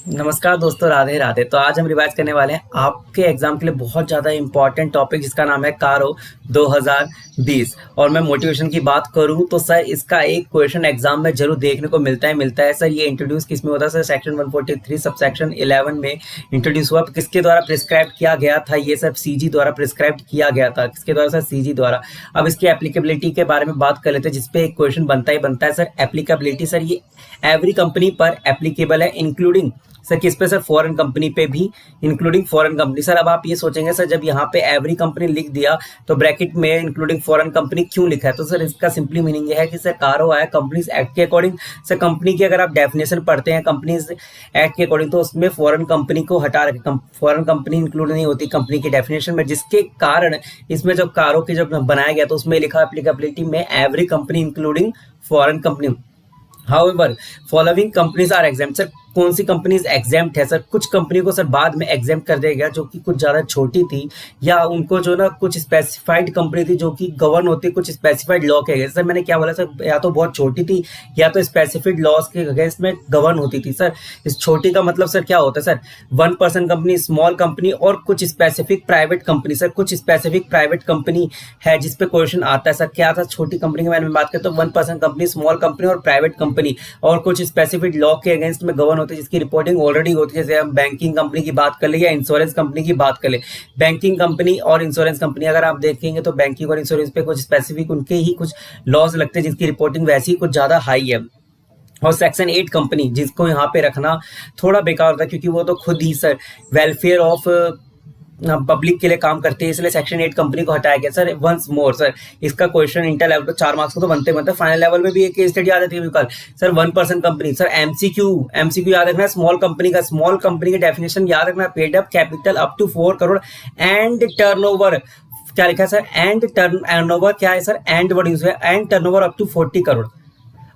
नमस्कार दोस्तों, राधे राधे। तो आज हम रिवाइज करने वाले हैं आपके एग्जाम के लिए बहुत ज़्यादा इंपॉर्टेंट टॉपिक जिसका नाम है कारो 2020। और मैं मोटिवेशन की बात करूं तो सर इसका एक क्वेश्चन एग्जाम में जरूर देखने को मिलता है। सर ये इंट्रोड्यूस किस में होता है? सर सेक्शन 143 सब सेक्शन 11 में इंट्रोड्यूस हुआ। किसके द्वारा प्रिस्क्राइब किया गया था? ये सब सीजी द्वारा प्रिस्क्राइब किया गया था। किसके द्वारा? सर सीजी द्वारा। अब इसकी एप्लीकेबिलिटी के बारे में बात कर लेते हैं, जिसपे एक क्वेश्चन बनता है सर। एप्लीकेबिलिटी सर ये एवरी कंपनी पर एप्लीकेबल है, इंक्लूडिंग सर किस पे? सर फॉरेन कंपनी पे भी, इंक्लूडिंग फॉरेन कंपनी। सर अब आप ये सोचेंगे सर जब यहाँ पे एवरी कंपनी लिख दिया तो ब्रैकेट में इंक्लूडिंग फॉरेन कंपनी क्यों लिखा है? तो सर इसका सिंपली मीनिंग ये है कि सर कारो आया कंपनीज एक्ट के अकॉर्डिंग। सर कंपनी की अगर आप डेफिनेशन पढ़ते हैं कंपनीज एक्ट के अकॉर्डिंग तो उसमें फॉरेन कंपनी को हटा रखे, फॉरेन कंपनी इंक्लूड नहीं होती कंपनी की डेफिनेशन में, जिसके कारण इसमें जब कारो की जब बनाया गया तो उसमें लिखा एप्लीकेबिलिटी में every company including foreign company. However following companies are exempt. Sir कौन सी कंपनीज एग्जाम्प्ट है? सर कुछ कंपनी को सर बाद में एग्जाम्प्ट कर दिया गया जो कि कुछ ज़्यादा छोटी थी, या उनको जो ना कुछ स्पेसिफाइड कंपनी थी जो कि गवर्न होती कुछ स्पेसिफाइड लॉ के अगेंस्ट। सर मैंने क्या बोला सर, या तो बहुत छोटी थी या तो स्पेसिफिक लॉज के अगेंस्ट में गवर्न होती थी। सर इस छोटी का मतलब सर क्या होता है? सर 1% कंपनी, स्मॉल कंपनी और कुछ स्पेसिफिक प्राइवेट कंपनी। सर कुछ स्पेसिफिक प्राइवेट कंपनी है जिसपे क्वेश्चन आता है। सर क्या था छोटी कंपनी के बारे में बात करते तो 1% कंपनी, स्मॉल कंपनी और प्राइवेट कंपनी और कुछ स्पेसिफिक लॉ के अगेंस्ट में गवर्न होती है जिसकी रिपोर्टिंग ऑलरेडी होती है। जैसे हम बैंकिंग कंपनी की बात कर ले या इंश्योरेंस कंपनी की बात कर ले। बैंकिंग कंपनी और इंश्योरेंस कंपनी अगर आप देखेंगे तो बैंकिंग और इंश्योरेंस पे कुछ स्पेसिफिक उनके ही कुछ लॉज लगते हैं जिसकी रिपोर्टिंग वैसी कुछ ज्यादा हाई है। और सेक्शन 8 कंपनी जिसको यहाँ पे रखना थोड़ा बेकार होता है क्योंकि वो तो खुद ही सर वेलफेयर ऑफ पब्लिक के लिए काम करते हैं, इसलिए सेक्शन 8 कंपनी को हटाया गया। सर वंस मोर सर इसका क्वेश्चन इंटर लेवल पर 4 मार्क्स को तो बनते फाइनल लेवल में भी एक केस स्टडी आ जाती है कल। Sir 1% company. सर एमसीक्यू याद रखना है। स्मॉल कंपनी का, स्मॉल कंपनी की डेफिनेशन याद रखना, paid up capital up to 4 crore and turnover क्या लिखा है सर? एंड टर्नओवर क्या है सर? एंड वर्ड यूज है, and turnover up to 40 crore.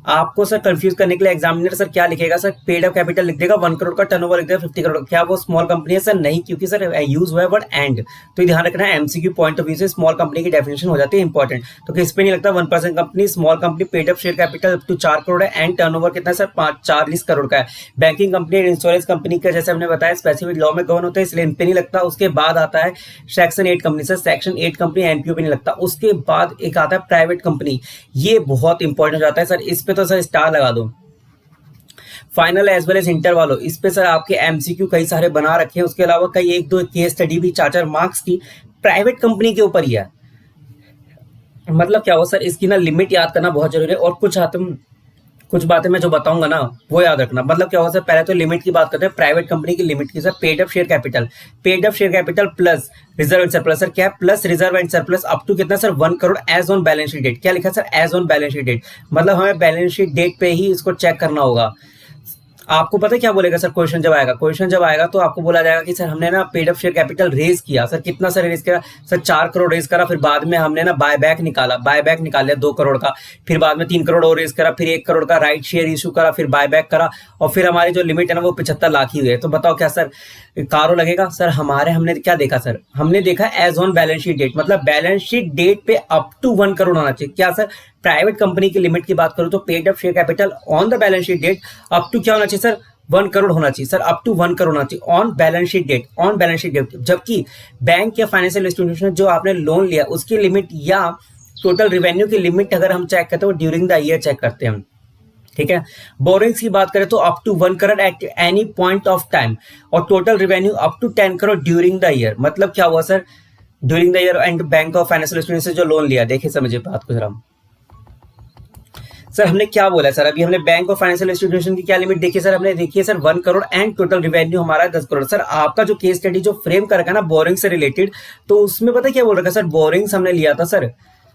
आपको सर कंफ्यूज करने के लिए एग्जामिनर सर क्या लिखेगा? सर पेड अप कैपिटल लिख देगा, 1 करोड़ का टर्नओवर लिख देगा 50 करोड़। क्या वो स्मॉल कंपनी है? सर नहीं, क्योंकि सर यूज हुआ है वर्ड एंड। तो ध्यान रखना है एमसीक्यू पॉइंट ऑफ व्यू से स्मॉल कंपनी की डेफिनेशन हो जाती है इंपॉर्टेंट। तो किस पे नहीं लगता? 1% company, small company, paid up share capital up to 4 crore है एंड टर्नओवर कितना है सर? 40 करोड़ का है। बैंकिंग कंपनी और इंश्योरेंस कंपनी का जैसे हमने बताया स्पेसिफिक लॉ में गवर्न होता है इसलिए इन पे नहीं लगता। उसके बाद आता है section 8 company. Sir section 8 company NPO पे नहीं लगता। उसके बाद एक आता है प्राइवेट कंपनी, ये बहुत इंपॉर्टेंट हो जाता है सर। इस पे तो सर स्टार लगा दो। Final as well as inter वालों, इस पे सर आपके एमसीक्यू कई सारे बना रखे हैं। उसके अलावा कई 1-2 केस स्टडी भी 4-4 मार्क्स की प्राइवेट कंपनी के ऊपर ही है। मतलब क्या हो सर, इसकी ना लिमिट याद करना बहुत जरूरी है। और कुछ बातें मैं जो बताऊंगा ना वो याद रखना। मतलब क्या हो सर, पहले तो लिमिट की बात करते हैं। प्राइवेट कंपनी की लिमिट की sir paid up share capital, paid up share capital plus reserve and surplus. Sir क्या? Plus reserve and surplus up to कितना sir? 1 crore as on balance sheet date. क्या लिखा sir? As on balance sheet date. मतलब हमें balance sheet date पे ही इसको check करना होगा। आपको पता है क्या बोलेगा सर क्वेश्चन जब आएगा? क्वेश्चन जब आएगा तो आपको बोला जाएगा कि सर हमने ना paid up share capital raise किया। सर कितना सर रेज किया? सर 4 करोड़ रेज करा। फिर बाद में हमने ना बायबैक निकाल लिया 2 करोड़ का। फिर बाद में 3 करोड़ और रेज करा। फिर 1 करोड़ का राइट शेयर इशू करा। फिर बायबैक करा और फिर हमारी जो लिमिट है ना वो 75 लाख ही हुई है। तो बताओ क्या सर कारो लगेगा? सर हमने क्या देखा सर? हमने देखा as on balance sheet date, मतलब बैलेंस शीट डेट पे अप टू 1 करोड़ होना चाहिए। क्या सर? प्राइवेट कंपनी की लिमिट की बात करूं तो paid up share capital on the balance sheet date up to क्या होना चाहिए सर? 1 करोड़ होना चाहिए सर। अप टू 1 करोड़ होना चाहिए on balance sheet date, on balance sheet date. जबकि बैंक या फाइनेंशियल इंस्टीट्यूशन जो आपने लोन लिया उसकी लिमिट या टोटल रिवेन्यू की लिमिट अगर हम चेक करते हैं ड्यूरिंग द ईयर चेक करते हैं। ठीक है। बोरिंग्स की बात करें तो up to 1 crore at any point of time और total revenue up to 10 crore during the year. मतलब क्या हुआ sir? During the year and bank of financial institution से जो लोन लिया, देखिए समझिए बात को जरा। सर हमने क्या बोला सर? अभी हमने बैंक ऑफ फाइनेंशियल इंस्टीट्यूशन की क्या लिमिट देखी सर? हमने देखी है sir 1 crore and total revenue हमारा 10 करोड़। सर आपका जो केस स्टडी जो फ्रेम कर रखा है ना बोरिंग से रिलेटेड, तो उसमें पता क्या बोल रखा है सर? बोरिंग्स हमने लिया था सर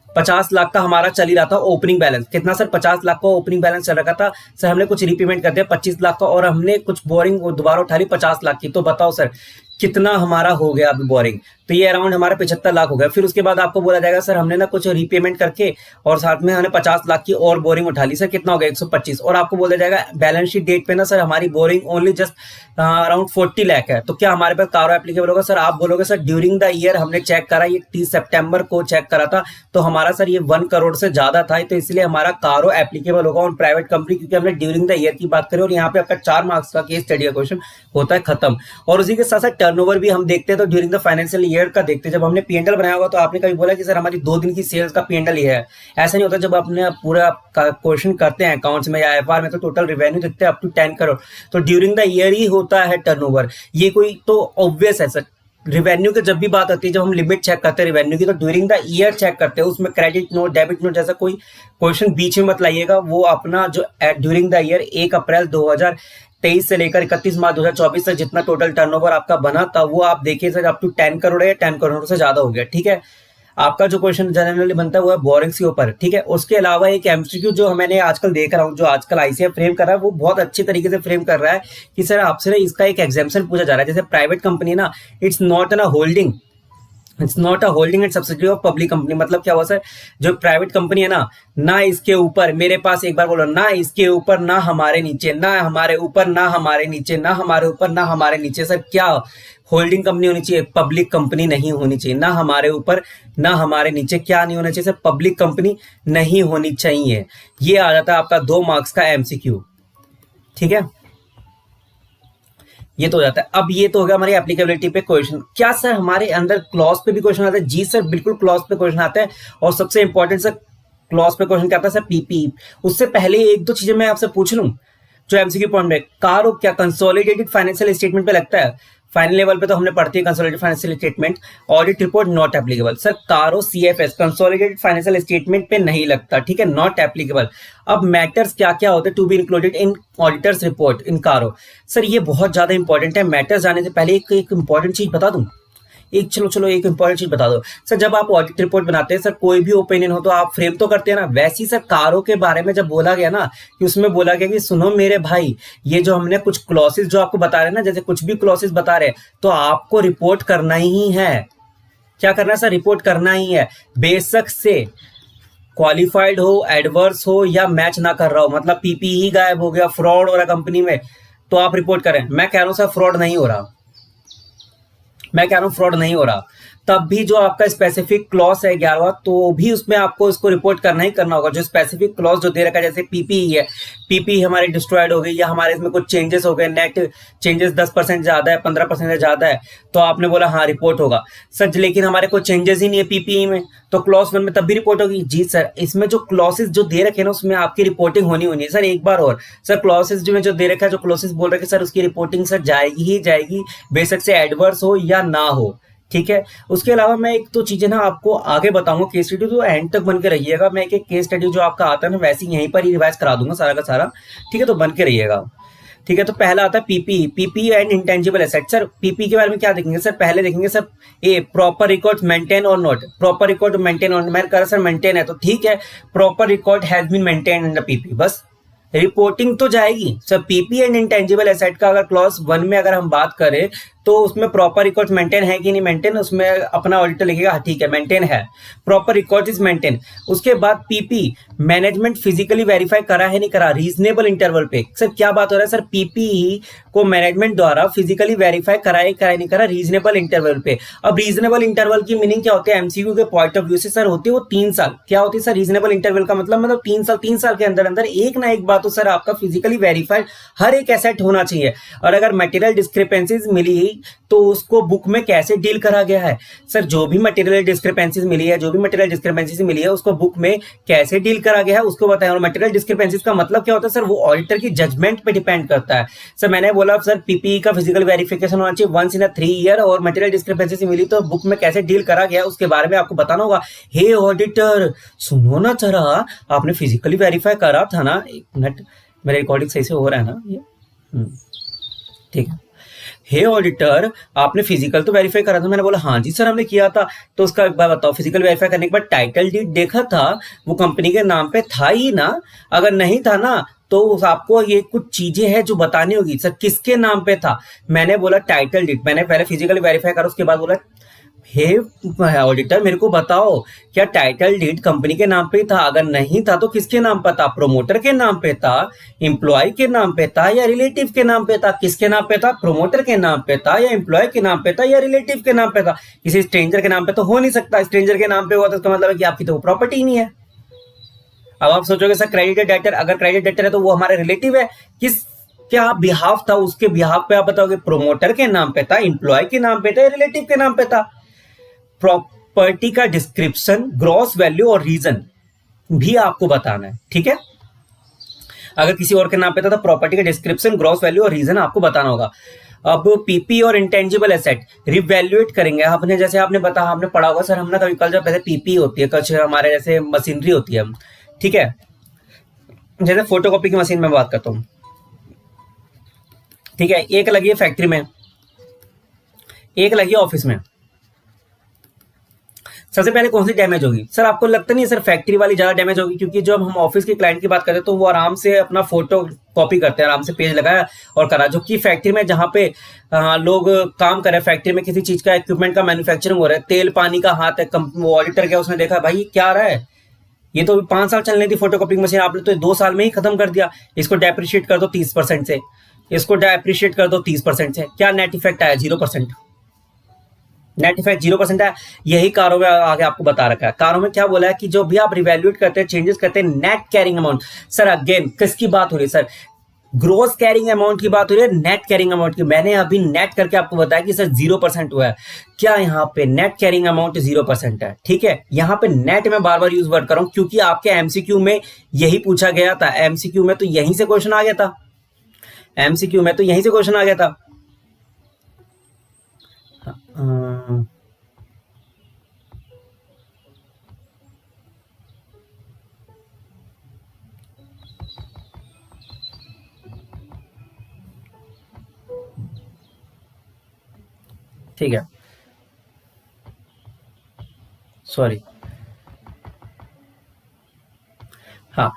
50 लाख का हमारा चल ही रहा था ओपनिंग बैलेंस। कितना सर? 50 लाख का ओपनिंग बैलेंस चल रखा था। सर हमने कुछ रीपेमेंट कर दिया 25 लाख का और हमने कुछ बोरिंग दोबारा उठा ली 50 लाख की। तो बताओ सर कितना हमारा हो गया अभी बोरिंग, तो ये अराउंड हमारा 75 लाख हो गया। फिर उसके बाद आपको बोला जाएगा सर हमने ना कुछ रीपेमेंट करके और साथ में हमने 50 लाख की और बोरिंग उठा ली, सर कितना हो गया 125, और आपको बोला जाएगा बैलेंस शीट डेट पे ना सर हमारी boring only just around 40 lakh है, तो क्या हमारे पास कारो एप्लीकेबल होगा? सर आप बोलोगे सर ड्यूरिंग द ईयर हमने चेक करा, ये 30 सितंबर को चेक करा था, तो हमारा सर ये 1 करोड़ से ज्यादा था, तो इसलिए हमारा कारो एप्लीकेबल होगा ऑन प्राइवेट कंपनी, क्योंकि हमने ड्यूरिंग द ईयर की बात करें और यहाँ पे आपका 4 मार्क्स का केस स्टडी का क्वेश्चन होता है खत्म। और उसी के साथ साथ टर्नओवर भी हम देखते हैं, तो ड्यूरिंग द फाइनेंशियल ईयर का देखते हैं। जब हमने पीएनएल बनाया होगा तो आपने कभी बोला कि सर हमारी 2 दिन की सेल्स का पीएनएल ये है, ऐसा नहीं होता। जब अपने पूरा क्वेश्चन करते हैं अकाउंट्स में या एफआर में, तो टोटल रेवेन्यू देखते हैं अप टू 10 करोड़, तो ड्यूरिंग द ईयर ही होता है टर्नओवर। ये कोई तो ऑब्वियस है सर। रेवेन्यू की जब भी बात आती है, जब हम लिमिट चेक करते हैं रेवेन्यू की, तो ड्यूरिंग द ईयर चेक करते हैं, उसमें क्रेडिट नोट डेबिट नोट जैसा कोई क्वेश्चन बीच में मत लाइएगा। वो अपना जो ड्यूरिंग द ईयर 1 अप्रैल 2023 से लेकर 31 मार्च 2024 तक जितना टोटल टर्नओवर आपका बना था, वो आप देखिए सर अप टू 10 करोड़ है, 10 करोड़ से ज्यादा हो गया, ठीक है। आपका जो क्वेश्चन जनरली बनता है वो है बोरिंग्स के ऊपर, ठीक है। उसके अलावा एक एमसीक्यू जो मैंने आजकल देख रहा हूँ, जो आजकल आईसीएफ फ्रेम कर रहा है, वो बहुत अच्छी तरीके से फ्रेम कर रहा है कि सर आपसे ना इसका एक एग्जाम्पशन पूछा जा रहा है। जैसे प्राइवेट कंपनी ना, it's not an holding, it's not a holding and subsidy of public company. मतलब क्या हुआ सर, जो प्राइवेट कंपनी है ना इसके ऊपर, मेरे पास एक बार बोलो, ना इसके ऊपर ना हमारे नीचे, ना हमारे ऊपर ना हमारे नीचे, ना हमारे ऊपर ना हमारे नीचे। सर क्या होल्डिंग कंपनी होनी चाहिए? पब्लिक कंपनी नहीं होनी चाहिए। ना हमारे ऊपर ना हमारे नीचे, क्या नहीं होना चाहिए सर? पब्लिक कंपनी नहीं होनी चाहिए। ये आ जाता है आपका 2 मार्क्स का एमसीक्यू, ठीक है। ये तो हो जाता है। अब ये तो हो गया हमारी एप्लीकेबिलिटी पे क्वेश्चन। क्या सर हमारे अंदर क्लॉज पे भी क्वेश्चन आता है? जी सर बिल्कुल, क्लॉज पे क्वेश्चन आता है। और सबसे इंपॉर्टेंट सर क्लॉज पे क्वेश्चन क्या आता है सर? पीपी। उससे पहले 1-2 चीजें मैं आपसे पूछ लूं जो एमसीक्यू पॉइंट में, कारो क्या कंसोलिडेटेड फाइनेंशियल स्टेटमेंट पे लगता है? फाइनल लेवल पे तो हमने पढ़ती है consolidated financial statement, audit report not applicable. Sir कारो सीएफएस कंसोलिडेटेड फाइनेंशियल स्टेटमेंट पे नहीं लगता, ठीक है, नॉट एप्लीकेबल। अब मैटर्स क्या क्या होते हैं to be included in auditors report in CARO? Sir ये बहुत ज्यादा इंपॉर्टेंट है। मैटर्स जाने से पहले एक इंपॉर्टेंट चीज बता दूं, एक एक इंपॉर्टेंट चीज बता दो सर। जब आप ऑडिट रिपोर्ट बनाते हैं सर, कोई भी ओपिनियन हो तो आप फ्रेम तो करते हैं ना। वैसे ही सर कारो के बारे में जब बोला गया ना, कि उसमें बोला गया कि सुनो मेरे भाई, ये जो हमने कुछ क्लॉसेस जो आपको बता रहे हैं ना, जैसे कुछ भी क्लॉसेस बता रहे हैं, तो आपको रिपोर्ट करना ही है। क्या करना है सर? रिपोर्ट करना ही है। बेशक से क्वालिफाइड हो, एडवर्स हो या मैच ना कर रहा हो, मतलब पीपी ही गायब हो गया, फ्रॉड हो रहा कंपनी में, तो आप रिपोर्ट करें। मैं कह रहा हूं सर फ्रॉड नहीं हो रहा, मैं कह रहा हूं फ्रॉड नहीं हो रहा, तब भी जो आपका स्पेसिफिक क्लॉज है 11वां, तो भी उसमें आपको इसको रिपोर्ट करना ही करना होगा। जो स्पेसिफिक क्लॉज जो दे रखा है, जैसे पीपी है, पीपी हमारी डिस्ट्रॉयड हो गई या हमारे इसमें कुछ चेंजेस हो गए, नेट चेंजेस 10% ज्यादा है, 15% ज्यादा है, तो आपने बोला हाँ रिपोर्ट होगा सर। लेकिन हमारे कोई चेंजेस ही नहीं है पीपीई में, तो क्लॉज 1 में तब भी रिपोर्ट होगी। जी सर, इसमें जो क्लॉसेस जो दे रखे हैं ना, उसमें आपकी रिपोर्टिंग होनी होनी है सर। एक बार और सर, क्लॉसेस जो दे रखा है, जो क्लॉसेस बोल रखे सर, उसकी रिपोर्टिंग सर जाएगी ही जाएगी, बेशक से एडवर्स हो या ना हो, ठीक है। उसके अलावा मैं एक तो चीजें ना आपको आगे बताऊंगा केस स्टडी, तो एंड तक बन के रहिएगा। मैं एक केस स्टडी जो आपका आता है ना, वैसे यहीं पर ही रिवाइज करा दूंगा सारा का सारा, ठीक है, तो बन के रहिएगा, ठीक है। तो पहला आता है PP and intangible asset. Sir PP के बारे में क्या देखेंगे सर? पहले देखेंगे sir a proper record maintain और नॉट, प्रॉपर रिकॉर्ड मेंटेन और, मैंने कहा सर मेंटेन है तो ठीक है, proper record has been maintain in the PP, बस रिपोर्टिंग तो जाएगी sir. PP and intangible asset का अगर क्लॉज 1 में अगर हम बात करें, तो उसमें प्रॉपर रिकॉर्ड मेंटेन है कि नहीं मेंटेन, उसमें अपना ऑडिटर लिखेगा ठीक है मेंटेन है, प्रॉपर रिकॉर्ड इज मेंटेन। उसके बाद पीपी मैनेजमेंट फिजिकली वेरीफाई करा है नहीं करा, रीजनेबल इंटरवल पे। सर क्या बात हो रहा है सर? पीपी को मैनेजमेंट द्वारा फिजिकली वेरीफाई करा नहीं करा, रीजनेबल इंटरवल पे। अब रीजनेबल इंटरवल की मीनिंग क्या होती है एमसीक्यू के पॉइंट ऑफ व्यू से सर? होती है वो 3 साल। क्या होती है सर रीजनेबल इंटरवल का मतलब 3 साल के अंदर अंदर एक ना एक बात तो सर आपका फिजिकली वेरीफाइड हर एक एसेट होना चाहिए। और अगर मटेरियल डिस्क्रिपेंसीज मिली तो उसको बुक में कैसे डील करा गया है सर? जो भी मटेरियल डिस्क्रिपेंसीज मिली है, उसको बुक में कैसे डील करा गया है उसको बताएं। और मटेरियल डिस्क्रिपेंसीज का मतलब क्या होता है सर? वो ऑडिटर की जजमेंट पे डिपेंड करता है सर। मैंने बोला सर पीपीई का फिजिकल वेरिफिकेशन होना चाहिए 1 इन 3 ईयर, और मटेरियल डिस्क्रिपेंसीज मिली तो बुक में कैसे डील करा गया उसके बारे में आपको बताना होगा। हे ऑडिटर सुनो ना जरा, आपने फिजिकली वेरीफाई करा था ना? एक मिनट, मेरा रिकॉर्डिंग सही से हो रहा है ना ये? ठीक है। हे ऑडिटर, आपने फिजिकल तो वेरीफाई करा था? मैंने बोला हाँ जी सर हमने किया था। तो उसका एक बार बताओ, फिजिकल वेरीफाई करने के बाद टाइटल डीड देखा था, वो कंपनी के नाम पे था ही ना? अगर नहीं था ना तो आपको ये कुछ चीजें हैं जो बतानी होगी। सर किसके नाम पे था? मैंने बोला टाइटल डीड। मैंने पहले फिजिकल वेरीफाई करा, उसके बाद बोला हे ऑडिटर मेरे को बताओ, क्या टाइटल डीड कंपनी के नाम पे था? अगर नहीं था तो किसके नाम पे था? प्रोमोटर के नाम पे था, एम्प्लॉय के नाम पे था, या रिलेटिव के नाम पे था? किसके नाम पे था? प्रोमोटर के नाम पे था, या एम्प्लॉय के नाम पे था, या रिलेटिव के नाम पे था? किसी स्ट्रेंजर के नाम पे तो हो नहीं सकता। स्ट्रेंजर के नाम पे हुआ तो इसका मतलब है कि आपकी तो प्रॉपर्टी ही नहीं है। अब आप सोचोगे सर क्रेडिट डेटर, अगर क्रेडिट डेटर है तो वो हमारे रिलेटिव है। किस क्या बिहाफ था? उसके बिहाफ पे आप बताओगे प्रोमोटर के नाम पे था, एम्प्लॉय के नाम पे था, रिलेटिव के नाम पे था? प्रॉपर्टी का डिस्क्रिप्शन, ग्रॉस वैल्यू और रीजन भी आपको बताना है, ठीक है? अगर किसी और के नाम पे था तो प्रॉपर्टी का डिस्क्रिप्शन, ग्रॉस वैल्यू और रीजन आपको बताना होगा। अब पीपी और इंटेंजिबल एसेट रिवैल्यूएट करेंगे आपने, जैसे आपने बताया, आपने पढ़ा होगा सर, हमने कभी कल जब पहले पीपी होती है, कुछ हमारे जैसे मशीनरी होती है, ठीक है? जैसे फोटोकॉपी की मशीन में बात करता हूँ, ठीक है? एक लगी है फैक्ट्री में, एक लगी है ऑफिस में। सबसे पहले कौन सी डैमेज होगी? सर आपको लगता नहीं है सर फैक्ट्री वाली ज्यादा डैमेज होगी, क्योंकि जब हम ऑफिस के क्लाइंट की बात करते हैं तो वो आराम से अपना फोटो कॉपी करते हैं, आराम से पेज लगाया और करा। जो कि फैक्ट्री में जहाँ पे लोग काम कर रहे हैं, फैक्ट्री में किसी चीज का इक्विपमेंट का मैन्युफैक्चरिंग हो रहा है, तेल पानी का हाथ है, वो ऑडिटर गया, उसने देखा भाई क्या आ रहा है, ये तो 5 साल चलने थी फोटोकॉपी मशीन, आपने तो 2 साल में ही खत्म कर दिया। इसको डेप्रिशिएट कर दो 30% से, इसको डेप्रिशिएट कर दो 30% से, क्या नेट इफेक्ट आया? 0%। नेट इफेक्ट 0% है। यही कारों में आगे आपको बता रखा है। कारों में क्या बोला है कि जो भी आप रिवैल्यूएट करते हैं, चेंजेस करते हैं, net carrying amount. Sir again किसकी बात हो रही है सर? ग्रोस कैरिंग अमाउंट की बात हो रही है, नेट कैरिंग अमाउंट की? मैंने अभी नेट करके आपको बताया कि सर 0% हुआ है। क्या यहाँ पे नेट कैरिंग अमाउंट 0% है? ठीक है, यहाँ पे नेट में बार बार यूज वर्ड कर रहा हूं क्योंकि आपके एमसीक्यू में यही पूछा गया था। एमसीक्यू में तो यहीं से क्वेश्चन आ गया था, एमसीक्यू में तो यहीं से क्वेश्चन आ गया था। ठीक है, सॉरी। हाँ,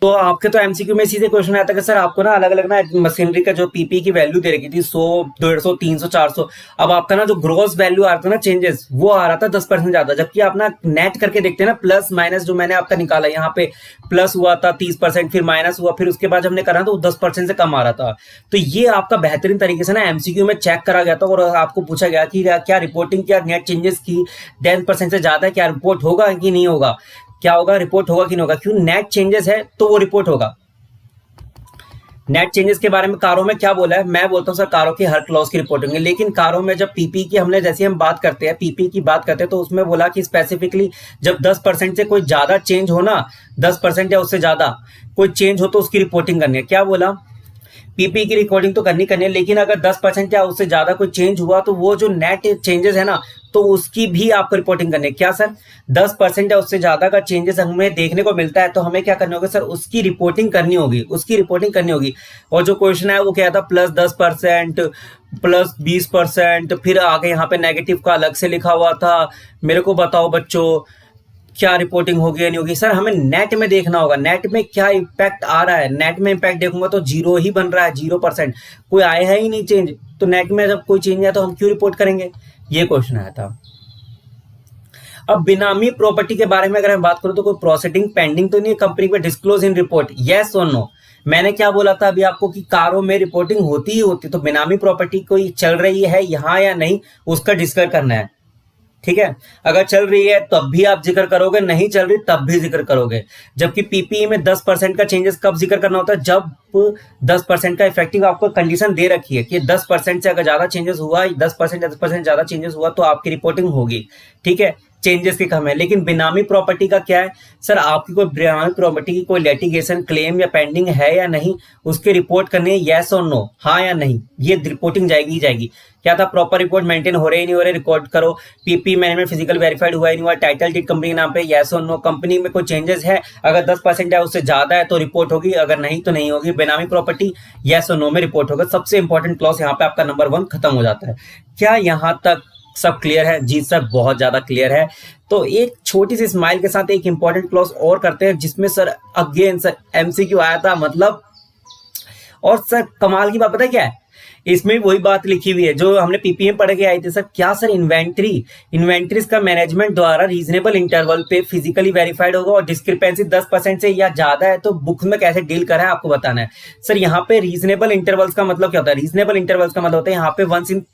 तो आपके तो एमसीक्यू में सीधे क्वेश्चन आया था कि सर आपको ना अलग अलग ना मशीनरी का जो पीपी की वैल्यू दे रखी थी 100, 150, 300, 400। अब आपका ना जो ग्रोस वैल्यू आ रहा था ना चेंजेस, वो आ रहा था 10% ज्यादा, जबकि आप ना नेट करके देखते हैं ना, प्लस माइनस जो मैंने आपका निकाला यहाँ पे प्लस हुआ था 30%, फिर माइनस हुआ, फिर उसके बाद हमने करा तो 10% से कम आ रहा था। तो ये आपका बेहतरीन तरीके से ना एमसीक्यू में चेक करा गया था और आपको पूछा गया कि क्या रिपोर्टिंग, क्या नेट चेंजेस की 10% से ज्यादा क्या रिपोर्ट होगा कि नहीं होगा, क्या होगा, रिपोर्ट होगा कि नहीं होगा? क्यों? नेट चेंजेस है तो वो रिपोर्ट होगा। नेट चेंजेस के बारे में कारों में क्या बोला है? मैं बोलता हूं सर कारों की हर क्लॉज की रिपोर्ट होंगी, लेकिन कारों में जब पीपी की हमने जैसे हम बात करते हैं, पीपी की बात करते हैं, तो उसमें बोला कि स्पेसिफिकली जब 10% से कोई ज्यादा चेंज हो ना, 10% या उससे ज्यादा कोई चेंज हो तो उसकी रिपोर्टिंग करनी है। क्या बोला? पीपी की रिकॉर्डिंग तो करनी है, लेकिन अगर 10% या उससे ज्यादा कोई चेंज हुआ तो वो जो नेट चेंजेस है ना, तो उसकी भी आपको रिपोर्टिंग करनी है। क्या सर? 10% या उससे ज्यादा का चेंजेस हमें देखने को मिलता है तो हमें क्या करना होगा सर? उसकी रिपोर्टिंग करनी होगी, उसकी रिपोर्टिंग करनी होगी। और जो क्वेश्चन है वो क्या था? +10%, +20%, फिर आगे यहाँ पे नेगेटिव का अलग से लिखा हुआ था। मेरे को बताओ बच्चों क्या रिपोर्टिंग होगी या नहीं होगी? सर हमें नेट में देखना होगा, नेट में क्या इम्पैक्ट आ रहा है। नेट में इम्पैक्ट देखूंगा तो 0 ही बन रहा है, 0%, कोई आया है ही नहीं चेंज। तो नेट में जब कोई चेंज है तो हम क्यों रिपोर्ट करेंगे? ये क्वेश्चन आया था। अब बिनामी प्रॉपर्टी के बारे में अगर मैं बात करूं तो कोई प्रोसीडिंग पेंडिंग तो नहीं है कंपनी पे डिस्क्लोज इन रिपोर्ट, यस और नो? मैंने क्या बोला था अभी आपको कि कारों में रिपोर्टिंग होती ही होती, तो बिनामी प्रॉपर्टी कोई चल रही है यहाँ या नहीं, उसका डिस्कस करना है। ठीक है, अगर चल रही है तब भी आप जिक्र करोगे, नहीं चल रही तब भी जिक्र करोगे। जबकि पीपीई में 10% का चेंजेस कब जिक्र करना होता है? जब 10% का इफेक्टिव आपको कंडीशन दे रखी है कि 10% से अगर ज्यादा चेंजेस हुआ, 10% या 10% ज्यादा चेंजेस हुआ तो आपकी रिपोर्टिंग होगी। ठीक है, चेंजेस की कम है। लेकिन बेनामी प्रॉपर्टी का क्या है सर, आपकी कोई बेनामी प्रॉपर्टी की कोई लिटिगेशन क्लेम या पेंडिंग है या नहीं, उसके रिपोर्ट करनी है, येस और नो, हाँ या नहीं, ये रिपोर्टिंग जाएगी ही जाएगी। क्या था, प्रॉपर रिपोर्ट मेंटेन हो रहे ही नहीं हो रहे, रिकॉर्ड करो। पीपी मैनेजमेंट फिजिकल वेरीफाइड हुआ ही नहीं हुआ, टाइटल डीड कंपनी के नाम पे, येस और नो। कंपनी में कोई चेंजेस है, अगर 10% है उससे ज्यादा है तो रिपोर्ट होगी, अगर नहीं तो नहीं होगी। बेनामी प्रॉपर्टी येस और नो में रिपोर्ट होगा। सबसे इंपॉर्टेंट क्लॉज यहाँ पे आपका नंबर 1 खत्म हो जाता है। क्या यहाँ तक सब क्लियर है? जी सर, बहुत ज्यादा क्लियर है। तो एक छोटी सी स्माइल के साथ एक इंपॉर्टेंट क्लॉज और करते हैं, जिसमें सर अगेन सर एमसीक्यू आया था, मतलब और सर कमाल की बात पता है क्या है, इसमें वही बात लिखी हुई है जो हमने पीपीए पढ़ के आई थी सर। क्या सर, इन्वेंट्रीज का मैनेजमेंट द्वारा रीजनेबल इंटरवल पे फिजिकली वेरीफाइड होगा और डिस्क्रिपेंसी 10% से या ज्यादा है तो बुक्स में कैसे डील करा है आपको बताना है। सर यहाँ पे रीजनेबल इंटरवल्स का मतलब क्या होता है? रीजनेबल इंटरवल्स का मतलब होता है यहाँ पे once in